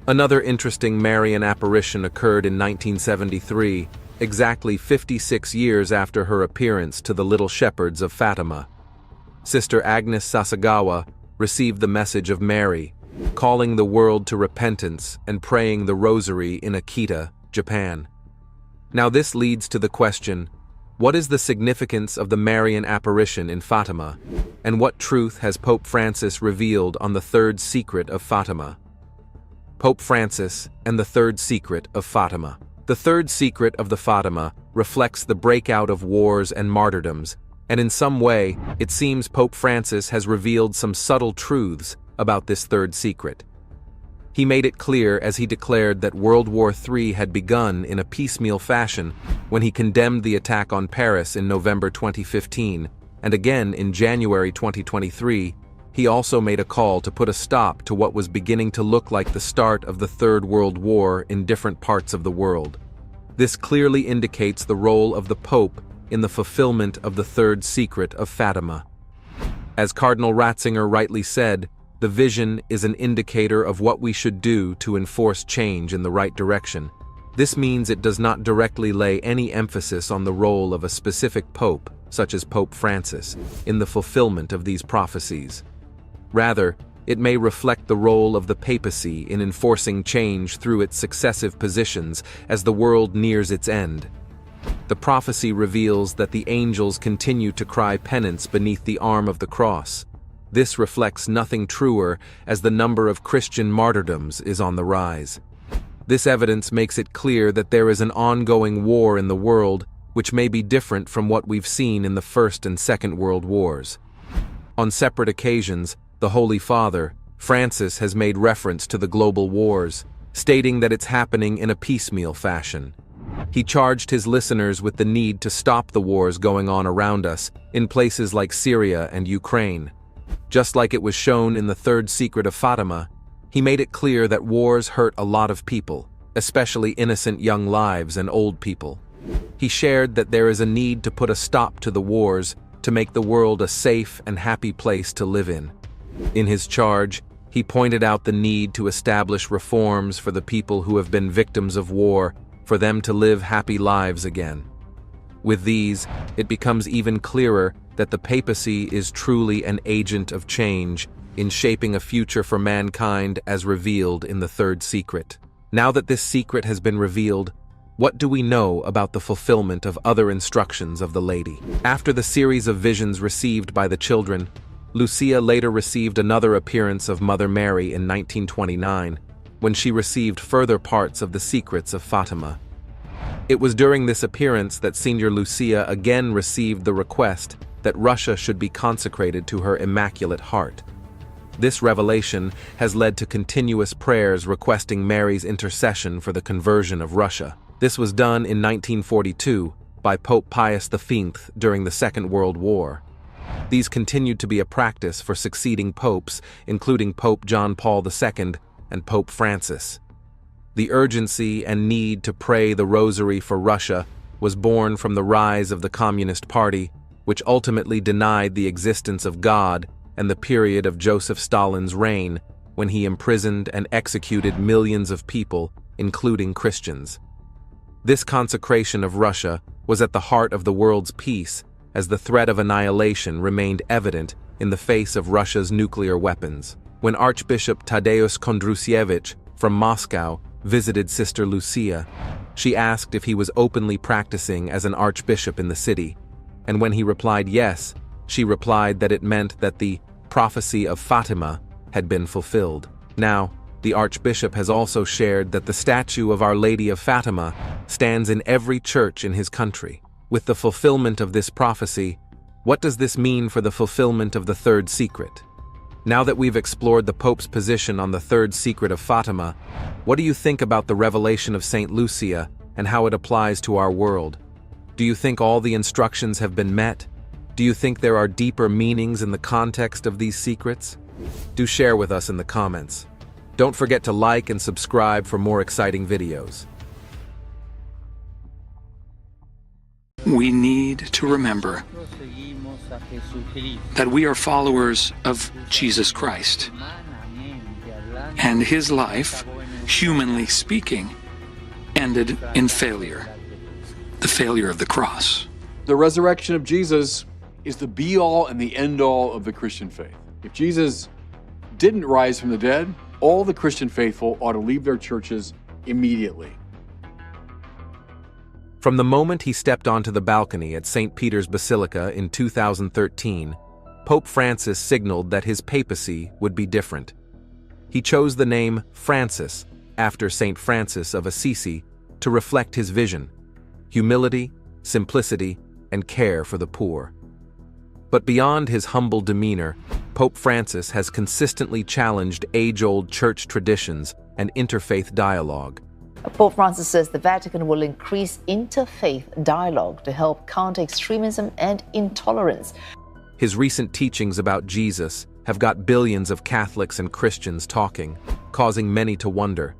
Another interesting Marian apparition occurred in 1973, exactly 56 years after her appearance to the Little Shepherds of Fatima. Sister Agnes Sasagawa received the message of Mary, calling the world to repentance and praying the rosary in Akita, Japan. Now this leads to the question, what is the significance of the Marian apparition in Fatima, and what truth has Pope Francis revealed on the third secret of Fatima? Pope Francis and the third secret of Fatima. The third secret of the Fatima reflects the breakout of wars and martyrdoms, and in some way, it seems Pope Francis has revealed some subtle truths about this third secret. He made it clear as he declared that World War III had begun in a piecemeal fashion when he condemned the attack on Paris in November 2015, and again in January 2023, he also made a call to put a stop to what was beginning to look like the start of the Third World War in different parts of the world. This clearly indicates the role of the Pope in the fulfillment of the third secret of Fatima. As Cardinal Ratzinger rightly said, the vision is an indicator of what we should do to enforce change in the right direction. This means it does not directly lay any emphasis on the role of a specific pope, such as Pope Francis, in the fulfillment of these prophecies. Rather, it may reflect the role of the papacy in enforcing change through its successive positions as the world nears its end. The prophecy reveals that the angels continue to cry penance beneath the arm of the cross. This reflects nothing truer as the number of Christian martyrdoms is on the rise. This evidence makes it clear that there is an ongoing war in the world which may be different from what we've seen in the First and Second World Wars. On separate occasions, the Holy Father, Francis, has made reference to the global wars, stating that it's happening in a piecemeal fashion. He charged his listeners with the need to stop the wars going on around us in places like Syria and Ukraine. Just like it was shown in the third secret of Fatima, he made it clear that wars hurt a lot of people, especially innocent young lives and old people. He shared that there is a need to put a stop to the wars to make the world a safe and happy place to live in. In his charge, he pointed out the need to establish reforms for the people who have been victims of war, for them to live happy lives again. With these, it becomes even clearer that the papacy is truly an agent of change in shaping a future for mankind as revealed in the third secret. Now that this secret has been revealed, what do we know about the fulfillment of other instructions of the Lady? After the series of visions received by the children, Lucia later received another appearance of Mother Mary in 1929, when she received further parts of the secrets of Fatima. It was during this appearance that Senior Lucia again received the request that Russia should be consecrated to her Immaculate Heart. This revelation has led to continuous prayers requesting Mary's intercession for the conversion of Russia. This was done in 1942 by Pope Pius V during the Second World War. These continued to be a practice for succeeding popes, including Pope John Paul II and Pope Francis. The urgency and need to pray the rosary for Russia was born from the rise of the Communist Party, which ultimately denied the existence of God and the period of Joseph Stalin's reign, when he imprisoned and executed millions of people, including Christians. This consecration of Russia was at the heart of the world's peace, as the threat of annihilation remained evident in the face of Russia's nuclear weapons. When Archbishop Tadeusz Kondrusiewicz from Moscow visited Sister Lucia, she asked if he was openly practicing as an archbishop in the city, and when he replied yes, she replied that it meant that the prophecy of Fatima had been fulfilled. Now, the Archbishop has also shared that the statue of Our Lady of Fatima stands in every church in his country. With the fulfillment of this prophecy, what does this mean for the fulfillment of the third secret? Now that we've explored the Pope's position on the third secret of Fatima, what do you think about the revelation of Saint Lucia and how it applies to our world? Do you think all the instructions have been met? Do you think there are deeper meanings in the context of these secrets? Do share with us in the comments. Don't forget to like and subscribe for more exciting videos. We need to remember that we are followers of Jesus Christ, and his life, humanly speaking, ended in failure, the failure of the cross. The resurrection of Jesus is the be-all and the end-all of the Christian faith. If Jesus didn't rise from the dead, all the Christian faithful ought to leave their churches immediately. From the moment he stepped onto the balcony at St. Peter's Basilica in 2013, Pope Francis signaled that his papacy would be different. He chose the name Francis after St. Francis of Assisi to reflect his vision: humility, simplicity, and care for the poor. But beyond his humble demeanor, Pope Francis has consistently challenged age-old church traditions and interfaith dialogue. Pope Francis says the Vatican will increase interfaith dialogue to help counter extremism and intolerance. His recent teachings about Jesus have got billions of Catholics and Christians talking, causing many to wonder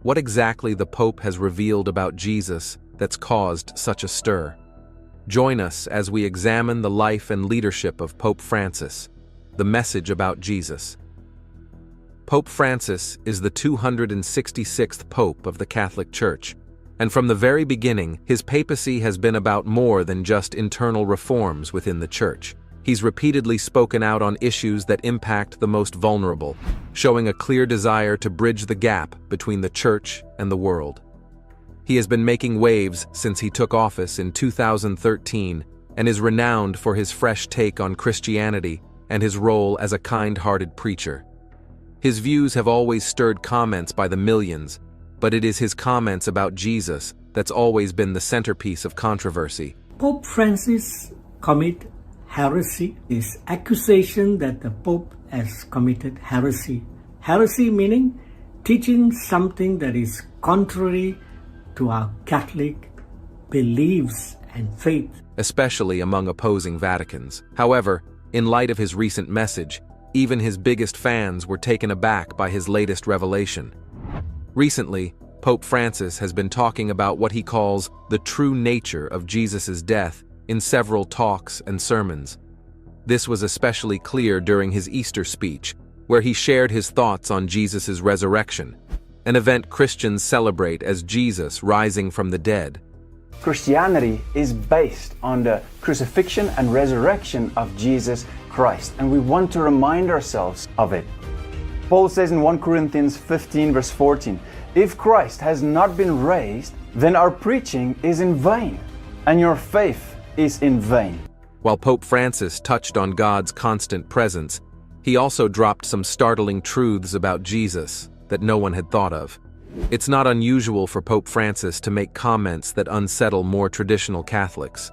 what exactly the Pope has revealed about Jesus that's caused such a stir. Join us as we examine the life and leadership of Pope Francis, the message about Jesus. Pope Francis is the 266th Pope of the Catholic Church, and from the very beginning, his papacy has been about more than just internal reforms within the Church. He's repeatedly spoken out on issues that impact the most vulnerable, showing a clear desire to bridge the gap between the Church and the world. He has been making waves since he took office in 2013 and is renowned for his fresh take on Christianity and his role as a kind-hearted preacher. His views have always stirred comments by the millions, but it is his comments about Jesus that's always been the centerpiece of controversy. Pope Francis commit heresy is accusation that the Pope has committed heresy. Heresy meaning teaching something that is contrary to our Catholic beliefs and faith, especially among opposing Vaticans. However, in light of his recent message, even his biggest fans were taken aback by his latest revelation. Recently, Pope Francis has been talking about what he calls the true nature of Jesus' death in several talks and sermons. This was especially clear during his Easter speech, where he shared his thoughts on Jesus' resurrection, an event Christians celebrate as Jesus rising from the dead. Christianity is based on the crucifixion and resurrection of Jesus Christ, and we want to remind ourselves of it. Paul says in 1 Corinthians 15 verse 14, "If Christ has not been raised, then our preaching is in vain, and your faith is in vain." While Pope Francis touched on God's constant presence, he also dropped some startling truths about Jesus that no one had thought of. It's not unusual for Pope Francis to make comments that unsettle more traditional Catholics.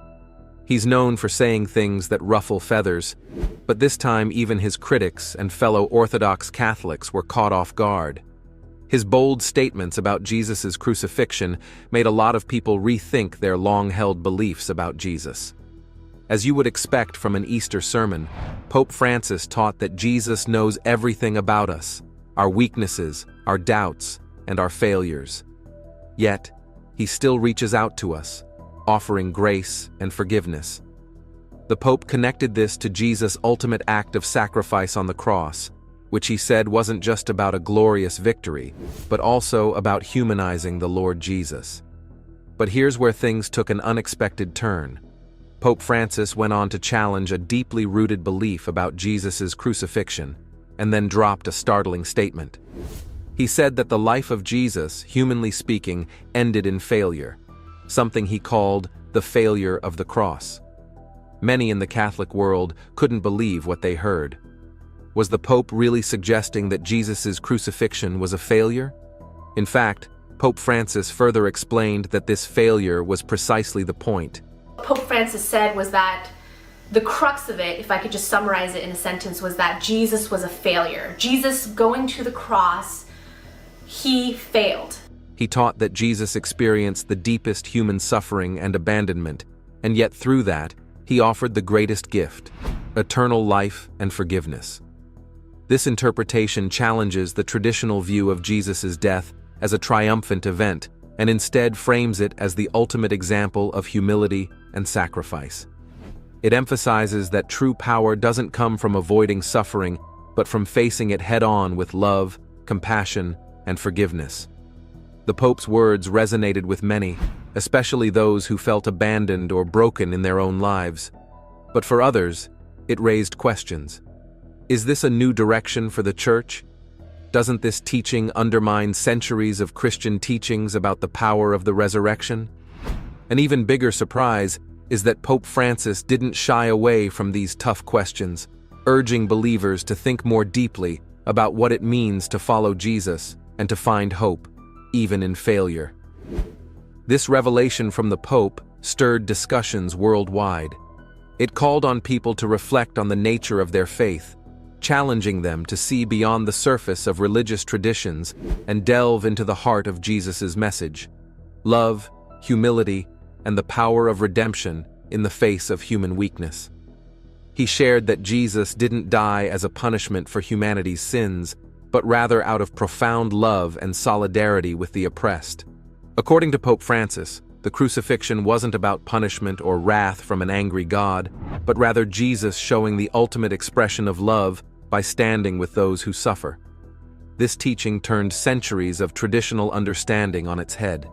He's known for saying things that ruffle feathers, but this time even his critics and fellow Orthodox Catholics were caught off guard. His bold statements about Jesus' crucifixion made a lot of people rethink their long-held beliefs about Jesus. As you would expect from an Easter sermon, Pope Francis taught that Jesus knows everything about us, our weaknesses, our doubts, and our failures. Yet, he still reaches out to us, offering grace and forgiveness. The Pope connected this to Jesus' ultimate act of sacrifice on the cross, which he said wasn't just about a glorious victory, but also about humanizing the Lord Jesus. But here's where things took an unexpected turn. Pope Francis went on to challenge a deeply rooted belief about Jesus' crucifixion, and then dropped a startling statement. He said that the life of Jesus, humanly speaking, ended in failure, something he called the failure of the cross. Many in the Catholic world couldn't believe what they heard. Was the Pope really suggesting that Jesus' crucifixion was a failure? In fact, Pope Francis further explained that this failure was precisely the point. What Pope Francis said was that the crux of it, if I could just summarize it in a sentence, was that Jesus was a failure. Jesus going to the cross, he failed. He taught that Jesus experienced the deepest human suffering and abandonment, and yet through that, he offered the greatest gift, eternal life and forgiveness. This interpretation challenges the traditional view of Jesus' death as a triumphant event, and instead frames it as the ultimate example of humility and sacrifice. It emphasizes that true power doesn't come from avoiding suffering, but from facing it head-on with love, compassion, and forgiveness. The Pope's words resonated with many, especially those who felt abandoned or broken in their own lives. But for others, it raised questions. Is this a new direction for the Church? Doesn't this teaching undermine centuries of Christian teachings about the power of the resurrection? An even bigger surprise is that Pope Francis didn't shy away from these tough questions, urging believers to think more deeply about what it means to follow Jesus and to find hope, even in failure. This revelation from the Pope stirred discussions worldwide. It called on people to reflect on the nature of their faith, challenging them to see beyond the surface of religious traditions and delve into the heart of Jesus' message: love, humility, and the power of redemption in the face of human weakness. He shared that Jesus didn't die as a punishment for humanity's sins, but rather out of profound love and solidarity with the oppressed. According to Pope Francis, the crucifixion wasn't about punishment or wrath from an angry God, but rather Jesus showing the ultimate expression of love by standing with those who suffer. This teaching turned centuries of traditional understanding on its head.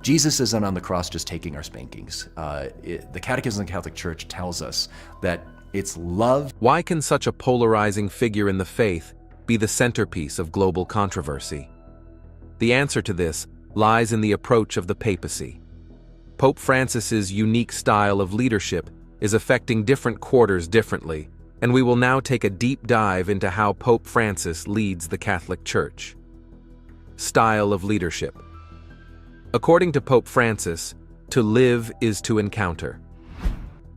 Jesus isn't on the cross just taking our spankings. The Catechism of the Catholic Church tells us that it's love. Why can such a polarizing figure in the faith be the centerpiece of global controversy? The answer to this lies in the approach of the papacy. Pope Francis's unique style of leadership is affecting different quarters differently, and we will now take a deep dive into how Pope Francis leads the Catholic Church. Style of leadership. According to Pope Francis, to live is to encounter.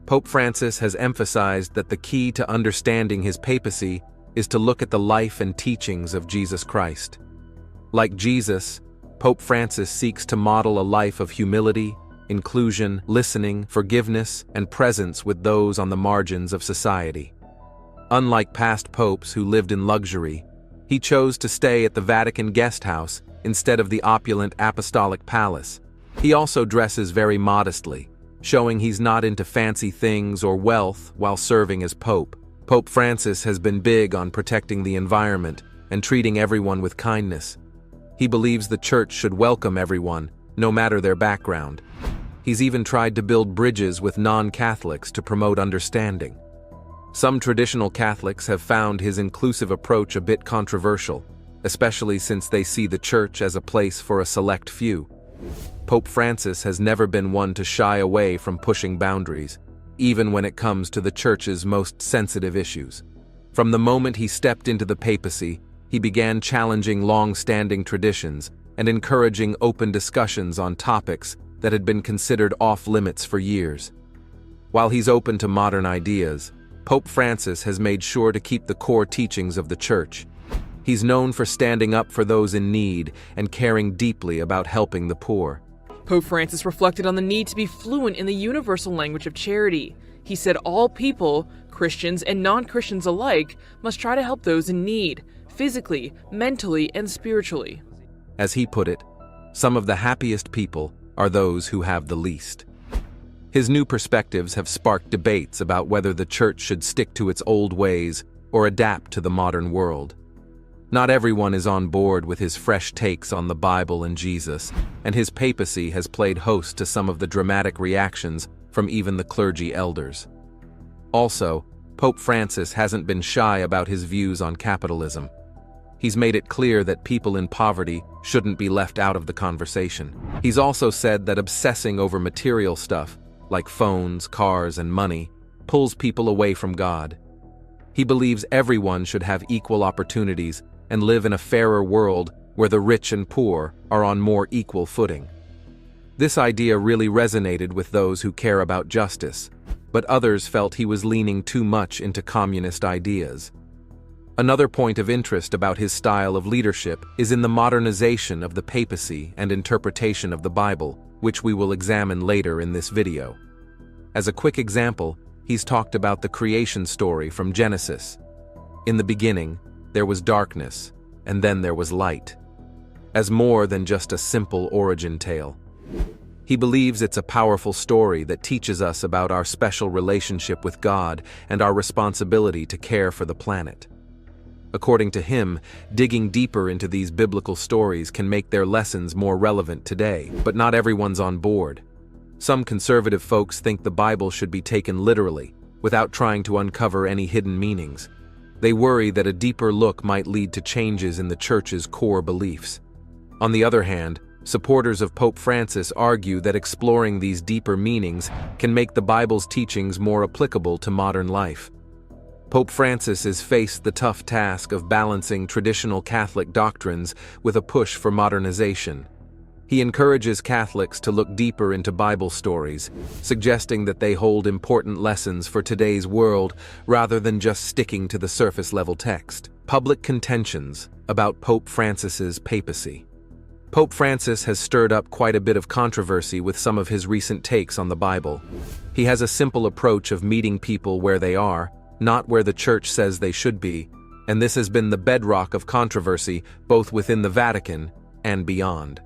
Pope Francis has emphasized that the key to understanding his papacy is to look at the life and teachings of Jesus Christ. Like Jesus, Pope Francis seeks to model a life of humility, inclusion, listening, forgiveness, and presence with those on the margins of society. Unlike past popes who lived in luxury, he chose to stay at the Vatican guest house instead of the opulent apostolic palace. He also dresses very modestly, showing he's not into fancy things or wealth while serving as pope. Pope Francis has been big on protecting the environment and treating everyone with kindness. He believes the church should welcome everyone, no matter their background. He's even tried to build bridges with non-Catholics to promote understanding. Some traditional Catholics have found his inclusive approach a bit controversial, especially since they see the church as a place for a select few. Pope Francis has never been one to shy away from pushing boundaries, even when it comes to the church's most sensitive issues. From the moment he stepped into the papacy, he began challenging long-standing traditions and encouraging open discussions on topics that had been considered off-limits for years. While he's open to modern ideas, Pope Francis has made sure to keep the core teachings of the Church. He's known for standing up for those in need and caring deeply about helping the poor. Pope Francis reflected on the need to be fluent in the universal language of charity. He said all people, Christians and non-Christians alike, must try to help those in need, physically, mentally, and spiritually. As he put it, some of the happiest people are those who have the least. His new perspectives have sparked debates about whether the Church should stick to its old ways or adapt to the modern world. Not everyone is on board with his fresh takes on the Bible and Jesus, and his papacy has played host to some of the dramatic reactions from even the clergy elders. Also, Pope Francis hasn't been shy about his views on capitalism. He's made it clear that people in poverty shouldn't be left out of the conversation. He's also said that obsessing over material stuff, like phones, cars, and money, pulls people away from God. He believes everyone should have equal opportunities and live in a fairer world where the rich and poor are on more equal footing. This idea really resonated with those who care about justice, but others felt he was leaning too much into communist ideas. Another point of interest about his style of leadership is in the modernization of the papacy and interpretation of the Bible, which we will examine later in this video. As a quick example, he's talked about the creation story from Genesis. In the beginning, there was darkness, and then there was light, as more than just a simple origin tale. He believes it's a powerful story that teaches us about our special relationship with God and our responsibility to care for the planet. According to him, digging deeper into these biblical stories can make their lessons more relevant today, but not everyone's on board. Some conservative folks think the Bible should be taken literally, without trying to uncover any hidden meanings. They worry that a deeper look might lead to changes in the Church's core beliefs. On the other hand, supporters of Pope Francis argue that exploring these deeper meanings can make the Bible's teachings more applicable to modern life. Pope Francis has faced the tough task of balancing traditional Catholic doctrines with a push for modernization. He encourages Catholics to look deeper into Bible stories, suggesting that they hold important lessons for today's world rather than just sticking to the surface-level text. Public contentions about Pope Francis's papacy. Pope Francis has stirred up quite a bit of controversy with some of his recent takes on the Bible. He has a simple approach of meeting people where they are, not where the Church says they should be, and this has been the bedrock of controversy both within the Vatican and beyond.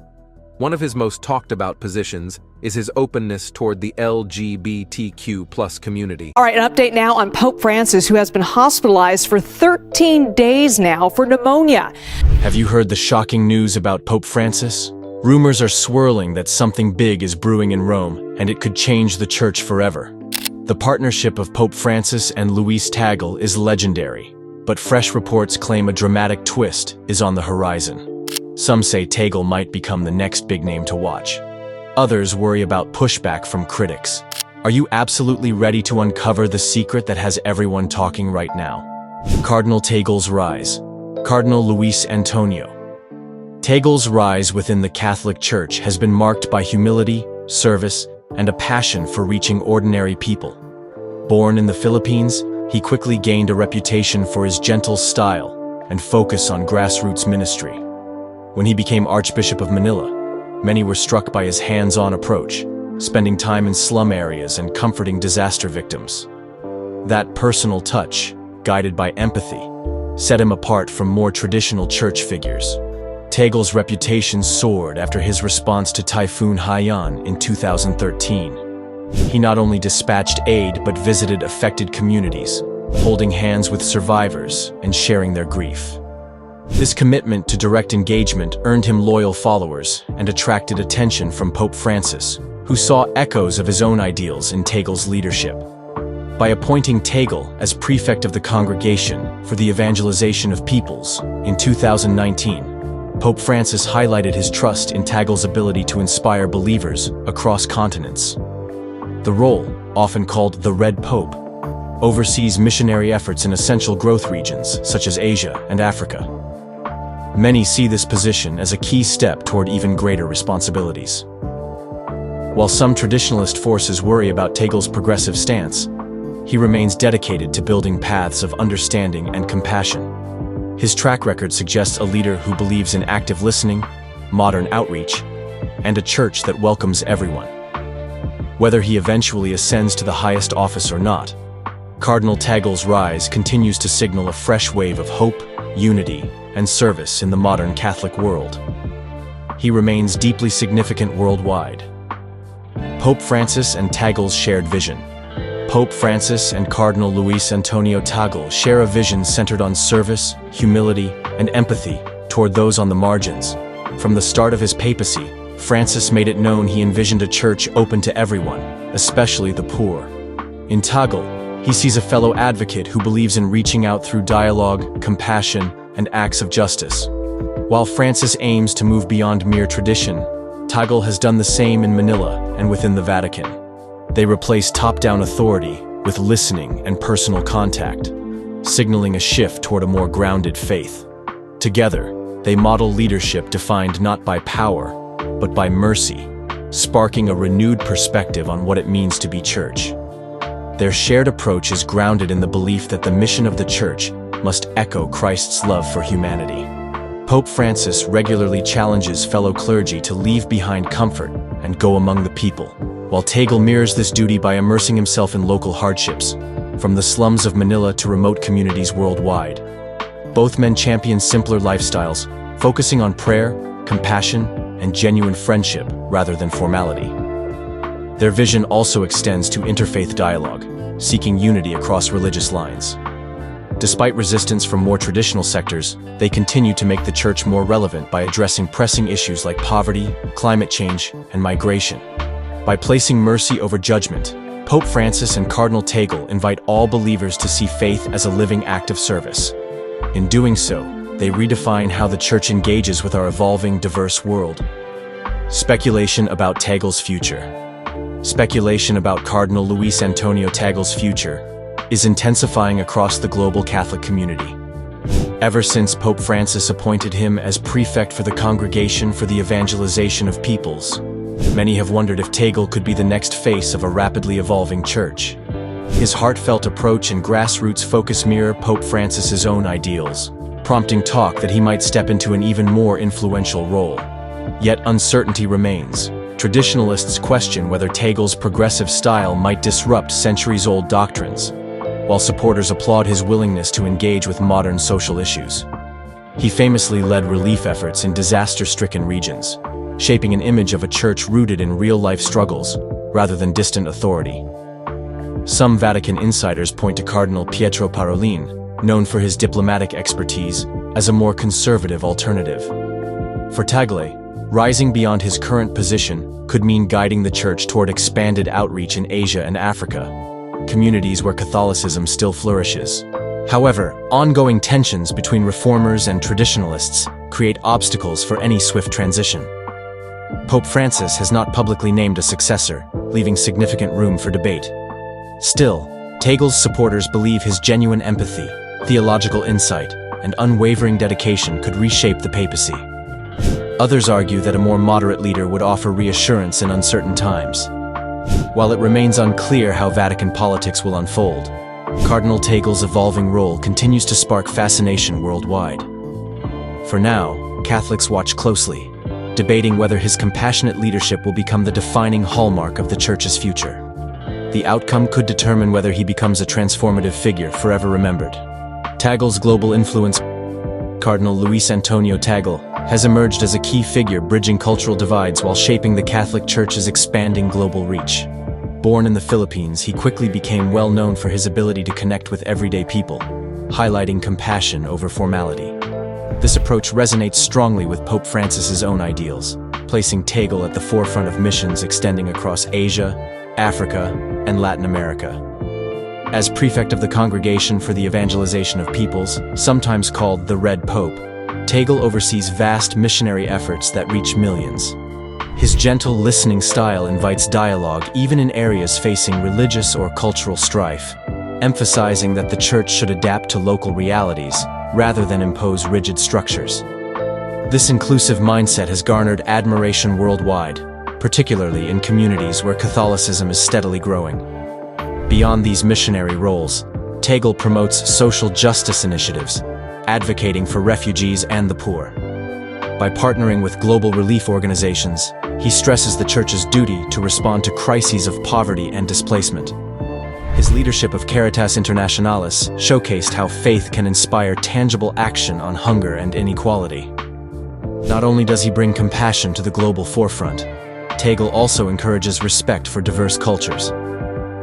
One of his most talked about positions is his openness toward the LGBTQ+ community. All right, an update now on Pope Francis, who has been hospitalized for 13 days now for pneumonia. Have you heard the shocking news about Pope Francis? Rumors are swirling that something big is brewing in Rome, and it could change the Church forever. The partnership of Pope Francis and Luis Tagle is legendary, but fresh reports claim a dramatic twist is on the horizon. Some say Tagle might become the next big name to watch. Others worry about pushback from critics. Are you absolutely ready to uncover the secret that has everyone talking right now? Cardinal Tagle's rise. Cardinal Luis Antonio. Tagle's rise within the Catholic Church has been marked by humility, service, and a passion for reaching ordinary people. Born in the Philippines, he quickly gained a reputation for his gentle style and focus on grassroots ministry. When he became Archbishop of Manila, many were struck by his hands-on approach, spending time in slum areas and comforting disaster victims. That personal touch, guided by empathy, set him apart from more traditional church figures. Tagle's reputation soared after his response to Typhoon Haiyan in 2013. He not only dispatched aid but visited affected communities, holding hands with survivors and sharing their grief. This commitment to direct engagement earned him loyal followers and attracted attention from Pope Francis, who saw echoes of his own ideals in Tagle's leadership. By appointing Tagle as prefect of the Congregation for the Evangelization of Peoples in 2019, Pope Francis highlighted his trust in Tagle's ability to inspire believers across continents. The role, often called the Red Pope, oversees missionary efforts in essential growth regions such as Asia and Africa. Many see this position as a key step toward even greater responsibilities. While some traditionalist forces worry about Tagle's progressive stance, he remains dedicated to building paths of understanding and compassion. His track record suggests a leader who believes in active listening, modern outreach, and a church that welcomes everyone. Whether he eventually ascends to the highest office or not, Cardinal Tagle's rise continues to signal a fresh wave of hope, unity, and service in the modern Catholic world. He remains deeply significant worldwide. Pope Francis and Tagle's shared vision. Pope Francis and Cardinal Luis Antonio Tagle share a vision centered on service, humility, and empathy toward those on the margins. From the start of his papacy, Francis made it known he envisioned a church open to everyone, especially the poor. In Tagle, he sees a fellow advocate who believes in reaching out through dialogue, compassion, and acts of justice. While Francis aims to move beyond mere tradition, Tagle has done the same in Manila and within the Vatican. They replace top-down authority with listening and personal contact, signaling a shift toward a more grounded faith. Together, they model leadership defined not by power, but by mercy, sparking a renewed perspective on what it means to be church. Their shared approach is grounded in the belief that the mission of the church must echo Christ's love for humanity. Pope Francis regularly challenges fellow clergy to leave behind comfort and go among the people, while Tagle mirrors this duty by immersing himself in local hardships, from the slums of Manila to remote communities worldwide. Both men champion simpler lifestyles, focusing on prayer, compassion, and genuine friendship rather than formality. Their vision also extends to interfaith dialogue, seeking unity across religious lines. Despite resistance from more traditional sectors, they continue to make the church more relevant by addressing pressing issues like poverty, climate change, and migration. By placing mercy over judgment, Pope Francis and Cardinal Tagle invite all believers to see faith as a living act of service. In doing so, they redefine how the Church engages with our evolving, diverse world. Speculation about Tagle's future. Speculation about Cardinal Luis Antonio Tagle's future is intensifying across the global Catholic community. Ever since Pope Francis appointed him as prefect for the Congregation for the Evangelization of Peoples, many have wondered if Tagle could be the next face of a rapidly evolving church. His heartfelt approach and grassroots focus mirror Pope Francis's own ideals, prompting talk that he might step into an even more influential role. Yet uncertainty remains. Traditionalists question whether Tagle's progressive style might disrupt centuries-old doctrines, while supporters applaud his willingness to engage with modern social issues. He famously led relief efforts in disaster-stricken regions, shaping an image of a church rooted in real-life struggles rather than distant authority. Some Vatican insiders point to Cardinal Pietro Parolin, known for his diplomatic expertise, as a more conservative alternative. For Tagle, rising beyond his current position could mean guiding the Church toward expanded outreach in Asia and Africa, communities where Catholicism still flourishes. However, ongoing tensions between reformers and traditionalists create obstacles for any swift transition. Pope Francis has not publicly named a successor, leaving significant room for debate. Still, Tagle's supporters believe his genuine empathy, theological insight, and unwavering dedication could reshape the papacy. Others argue that a more moderate leader would offer reassurance in uncertain times. While it remains unclear how Vatican politics will unfold, Cardinal Tagle's evolving role continues to spark fascination worldwide. For now, Catholics watch closely, debating whether his compassionate leadership will become the defining hallmark of the Church's future. The outcome could determine whether he becomes a transformative figure forever remembered. Tagle's global influence. Cardinal Luis Antonio Tagle has emerged as a key figure bridging cultural divides while shaping the Catholic Church's expanding global reach. Born in the Philippines, he quickly became well known for his ability to connect with everyday people, highlighting compassion over formality. This approach resonates strongly with Pope Francis's own ideals, placing Tagle at the forefront of missions extending across Asia, Africa, and Latin America. As prefect of the Congregation for the Evangelization of Peoples, sometimes called the Red Pope, Tagle oversees vast missionary efforts that reach millions. His gentle listening style invites dialogue even in areas facing religious or cultural strife, emphasizing that the Church should adapt to local realities rather than impose rigid structures. This inclusive mindset has garnered admiration worldwide, particularly in communities where Catholicism is steadily growing. Beyond these missionary roles, Tagle promotes social justice initiatives, advocating for refugees and the poor. By partnering with global relief organizations, he stresses the Church's duty to respond to crises of poverty and displacement. His leadership of Caritas Internationalis showcased how faith can inspire tangible action on hunger and inequality. Not only does he bring compassion to the global forefront, Tagle also encourages respect for diverse cultures.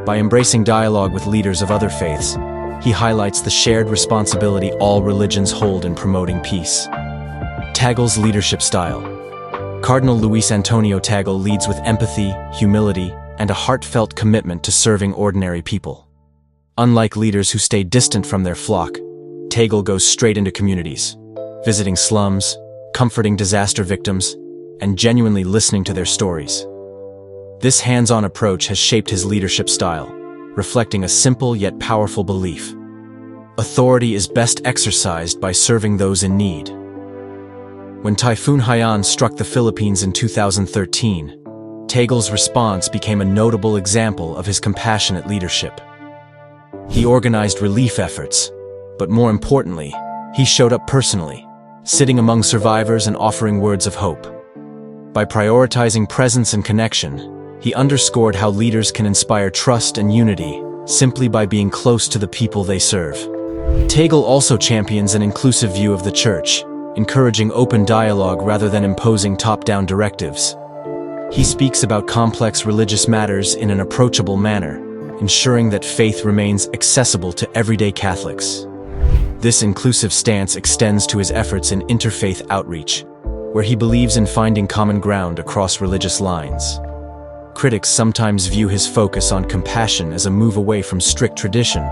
By embracing dialogue with leaders of other faiths, he highlights the shared responsibility all religions hold in promoting peace. Tagle's leadership style. Cardinal Luis Antonio Tagle leads with empathy, humility, and a heartfelt commitment to serving ordinary people. Unlike leaders who stay distant from their flock, Tagle goes straight into communities, visiting slums, comforting disaster victims, and genuinely listening to their stories. This hands-on approach has shaped his leadership style, reflecting a simple yet powerful belief. Authority is best exercised by serving those in need. When Typhoon Haiyan struck the Philippines in 2013, Tagle's response became a notable example of his compassionate leadership. He organized relief efforts, but more importantly, he showed up personally, sitting among survivors and offering words of hope. By prioritizing presence and connection, he underscored how leaders can inspire trust and unity simply by being close to the people they serve. Tagle also champions an inclusive view of the Church, encouraging open dialogue rather than imposing top-down directives. He speaks about complex religious matters in an approachable manner, ensuring that faith remains accessible to everyday Catholics. This inclusive stance extends to his efforts in interfaith outreach, where he believes in finding common ground across religious lines. critics sometimes view his focus on compassion as a move away from strict tradition.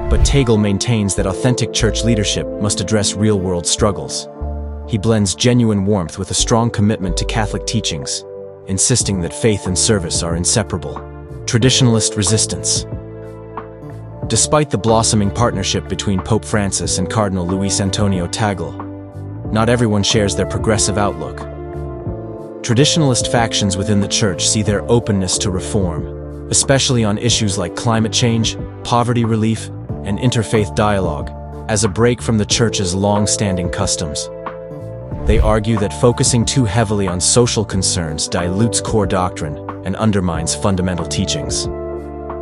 But Tagle maintains that authentic church leadership must address real-world struggles. He blends genuine warmth with a strong commitment to Catholic teachings, insisting that faith and service are inseparable. Traditionalist resistance. Despite the blossoming partnership between Pope Francis and Cardinal Luis Antonio Tagle, not everyone shares their progressive outlook. Traditionalist factions within the Church see their openness to reform, especially on issues like climate change, poverty relief, and interfaith dialogue, as a break from the Church's long-standing customs. They argue that focusing too heavily on social concerns dilutes core doctrine and undermines fundamental teachings.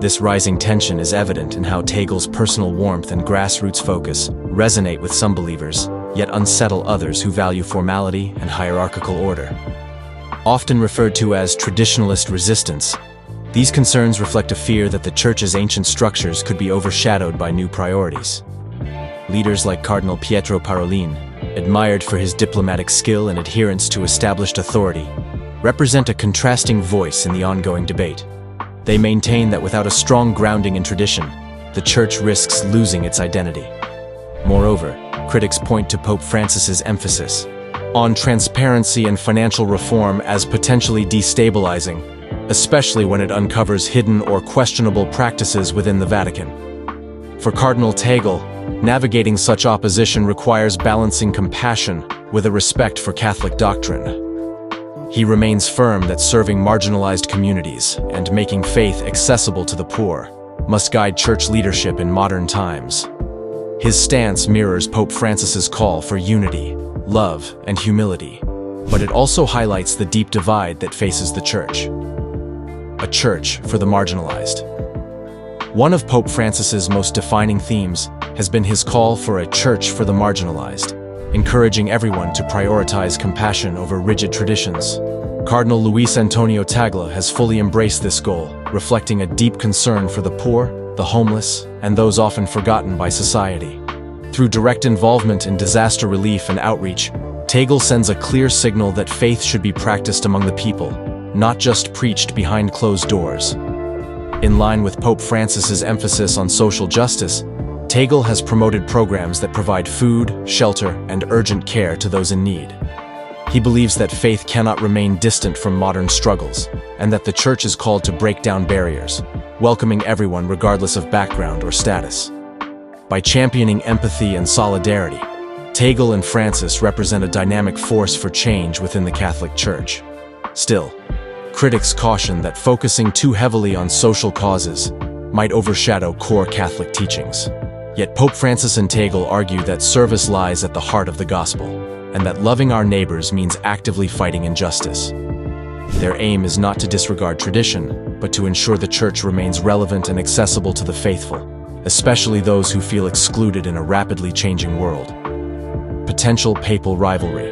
This rising tension is evident in how Tagle's personal warmth and grassroots focus resonate with some believers, yet unsettle others who value formality and hierarchical order. Often referred to as traditionalist resistance, these concerns reflect a fear that the Church's ancient structures could be overshadowed by new priorities. Leaders like Cardinal Pietro Parolin, admired for his diplomatic skill and adherence to established authority, represent a contrasting voice in the ongoing debate. They maintain that without a strong grounding in tradition, the Church risks losing its identity. Moreover, critics point to Pope Francis's emphasis on transparency and financial reform as potentially destabilizing, especially when it uncovers hidden or questionable practices within the Vatican. For Cardinal Tagle, navigating such opposition requires balancing compassion with a respect for Catholic doctrine. He remains firm that serving marginalized communities and making faith accessible to the poor must guide church leadership in modern times. His stance mirrors Pope Francis's call for unity, love, and humility, but it also highlights the deep divide that faces the Church. A church for the marginalized. One of Pope Francis's most defining themes has been his call for a church for the marginalized, encouraging everyone to prioritize compassion over rigid traditions. Cardinal Luis Antonio Tagle has fully embraced this goal, reflecting a deep concern for the poor, the homeless, and those often forgotten by society. Through direct involvement in disaster relief and outreach, Tagle sends a clear signal that faith should be practiced among the people, not just preached behind closed doors. In line with Pope Francis's emphasis on social justice, Tagle has promoted programs that provide food, shelter, and urgent care to those in need. He believes that faith cannot remain distant from modern struggles, and that the Church is called to break down barriers, welcoming everyone regardless of background or status. By championing empathy and solidarity, Tagle and Francis represent a dynamic force for change within the Catholic Church. Still, critics caution that focusing too heavily on social causes might overshadow core Catholic teachings. Yet Pope Francis and Tagle argue that service lies at the heart of the gospel, and that loving our neighbors means actively fighting injustice. Their aim is not to disregard tradition, but to ensure the Church remains relevant and accessible to the faithful, especially those who feel excluded in a rapidly changing world. Potential papal rivalry.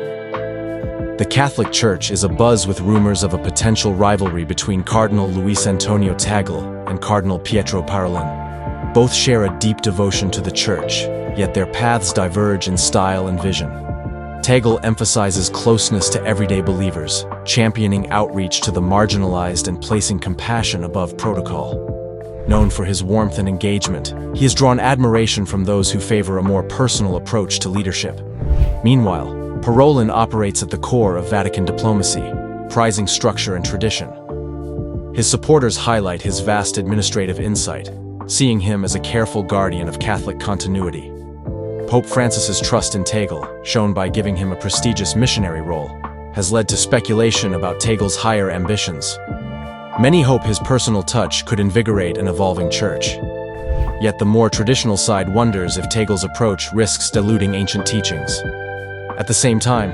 The Catholic Church is abuzz with rumors of a potential rivalry between Cardinal Luis Antonio Tagle and Cardinal Pietro Parolin. Both share a deep devotion to the Church, yet their paths diverge in style and vision. Tagle emphasizes closeness to everyday believers, championing outreach to the marginalized and placing compassion above protocol. Known for his warmth and engagement, he has drawn admiration from those who favor a more personal approach to leadership. Meanwhile, Parolin operates at the core of Vatican diplomacy, prizing structure and tradition. His supporters highlight his vast administrative insight, seeing him as a careful guardian of Catholic continuity. Pope Francis's trust in Tagle, shown by giving him a prestigious missionary role, has led to speculation about Tagle's higher ambitions. Many hope his personal touch could invigorate an evolving church. Yet the more traditional side wonders if Tagle's approach risks diluting ancient teachings. At the same time,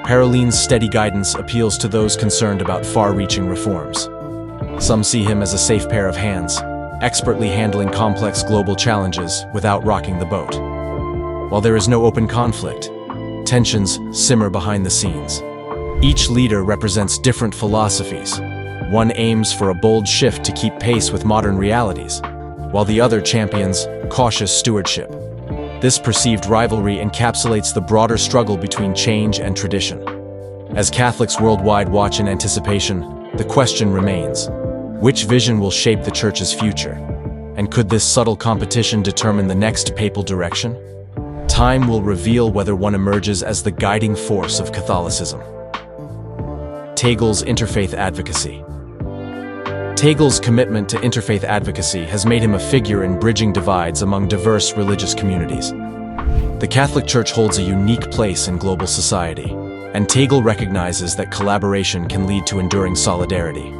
Parolin's steady guidance appeals to those concerned about far-reaching reforms. Some see him as a safe pair of hands, expertly handling complex global challenges without rocking the boat. While there is no open conflict, tensions simmer behind the scenes. Each leader represents different philosophies. One aims for a bold shift to keep pace with modern realities, while the other champions cautious stewardship. This perceived rivalry encapsulates the broader struggle between change and tradition. As Catholics worldwide watch in anticipation, the question remains: Which vision will shape the Church's future? And could this subtle competition determine the next papal direction? Time will reveal whether one emerges as the guiding force of Catholicism. Tagle's interfaith advocacy. Tagle's commitment to interfaith advocacy has made him a figure in bridging divides among diverse religious communities. The Catholic Church holds a unique place in global society, and Tagle recognizes that collaboration can lead to enduring solidarity.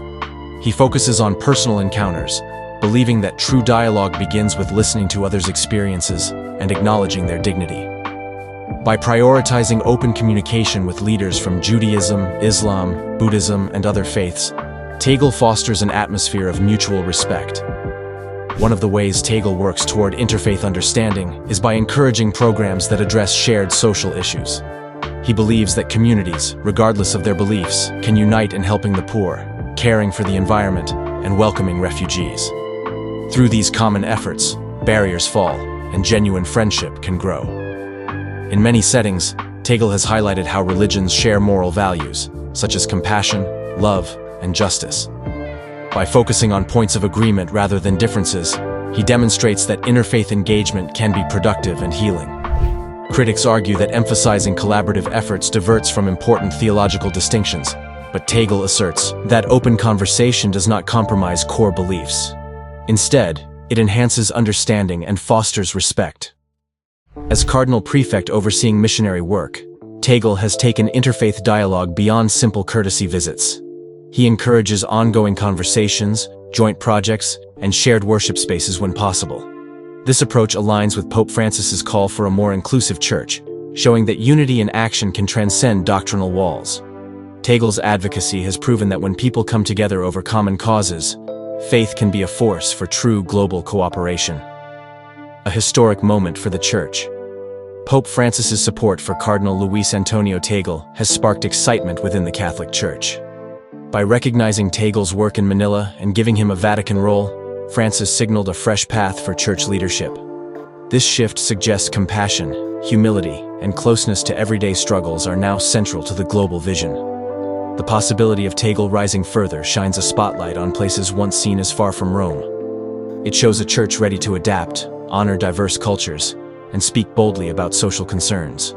He focuses on personal encounters, believing that true dialogue begins with listening to others' experiences and acknowledging their dignity. By prioritizing open communication with leaders from Judaism, Islam, Buddhism, and other faiths, Tagle fosters an atmosphere of mutual respect. One of the ways Tagle works toward interfaith understanding is by encouraging programs that address shared social issues. He believes that communities, regardless of their beliefs, can unite in helping the poor, caring for the environment, and welcoming refugees. Through these common efforts, barriers fall, and genuine friendship can grow. In many settings, Tagle has highlighted how religions share moral values, such as compassion, love, and justice. By focusing on points of agreement rather than differences, he demonstrates that interfaith engagement can be productive and healing. Critics argue that emphasizing collaborative efforts diverts from important theological distinctions, but Tagle asserts that open conversation does not compromise core beliefs. Instead, it enhances understanding and fosters respect. As Cardinal Prefect overseeing missionary work, Tagle has taken interfaith dialogue beyond simple courtesy visits. He encourages ongoing conversations, joint projects, and shared worship spaces when possible. This approach aligns with Pope Francis's call for a more inclusive church, showing that unity in action can transcend doctrinal walls. Tagle's advocacy has proven that when people come together over common causes, faith can be a force for true global cooperation. A historic moment for the Church. Pope Francis's support for Cardinal Luis Antonio Tagle has sparked excitement within the Catholic Church. By recognizing Tagle's work in Manila and giving him a Vatican role, Francis signaled a fresh path for church leadership. This shift suggests compassion, humility, and closeness to everyday struggles are now central to the global vision. The possibility of Tagle rising further shines a spotlight on places once seen as far from Rome. It shows a church ready to adapt, honor diverse cultures, and speak boldly about social concerns.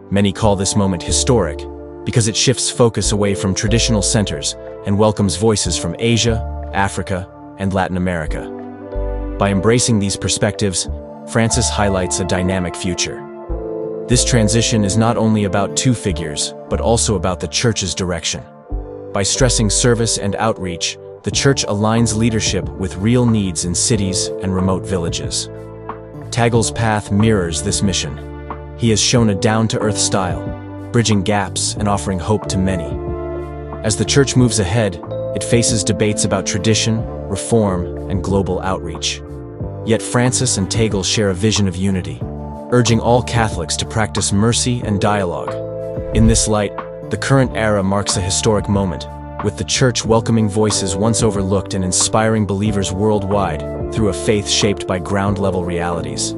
Many call this moment historic because it shifts focus away from traditional centers and welcomes voices from Asia, Africa, and Latin America. By embracing these perspectives, Francis highlights a dynamic future. This transition is not only about two figures, but also about the Church's direction. By stressing service and outreach, the Church aligns leadership with real needs in cities and remote villages. Tagle's path mirrors this mission. He has shown a down-to-earth style, bridging gaps and offering hope to many. As the Church moves ahead, it faces debates about tradition, reform, and global outreach. Yet Francis and Tagle share a vision of unity, urging all Catholics to practice mercy and dialogue. In this light, the current era marks a historic moment, with the Church welcoming voices once overlooked and inspiring believers worldwide through a faith shaped by ground-level realities.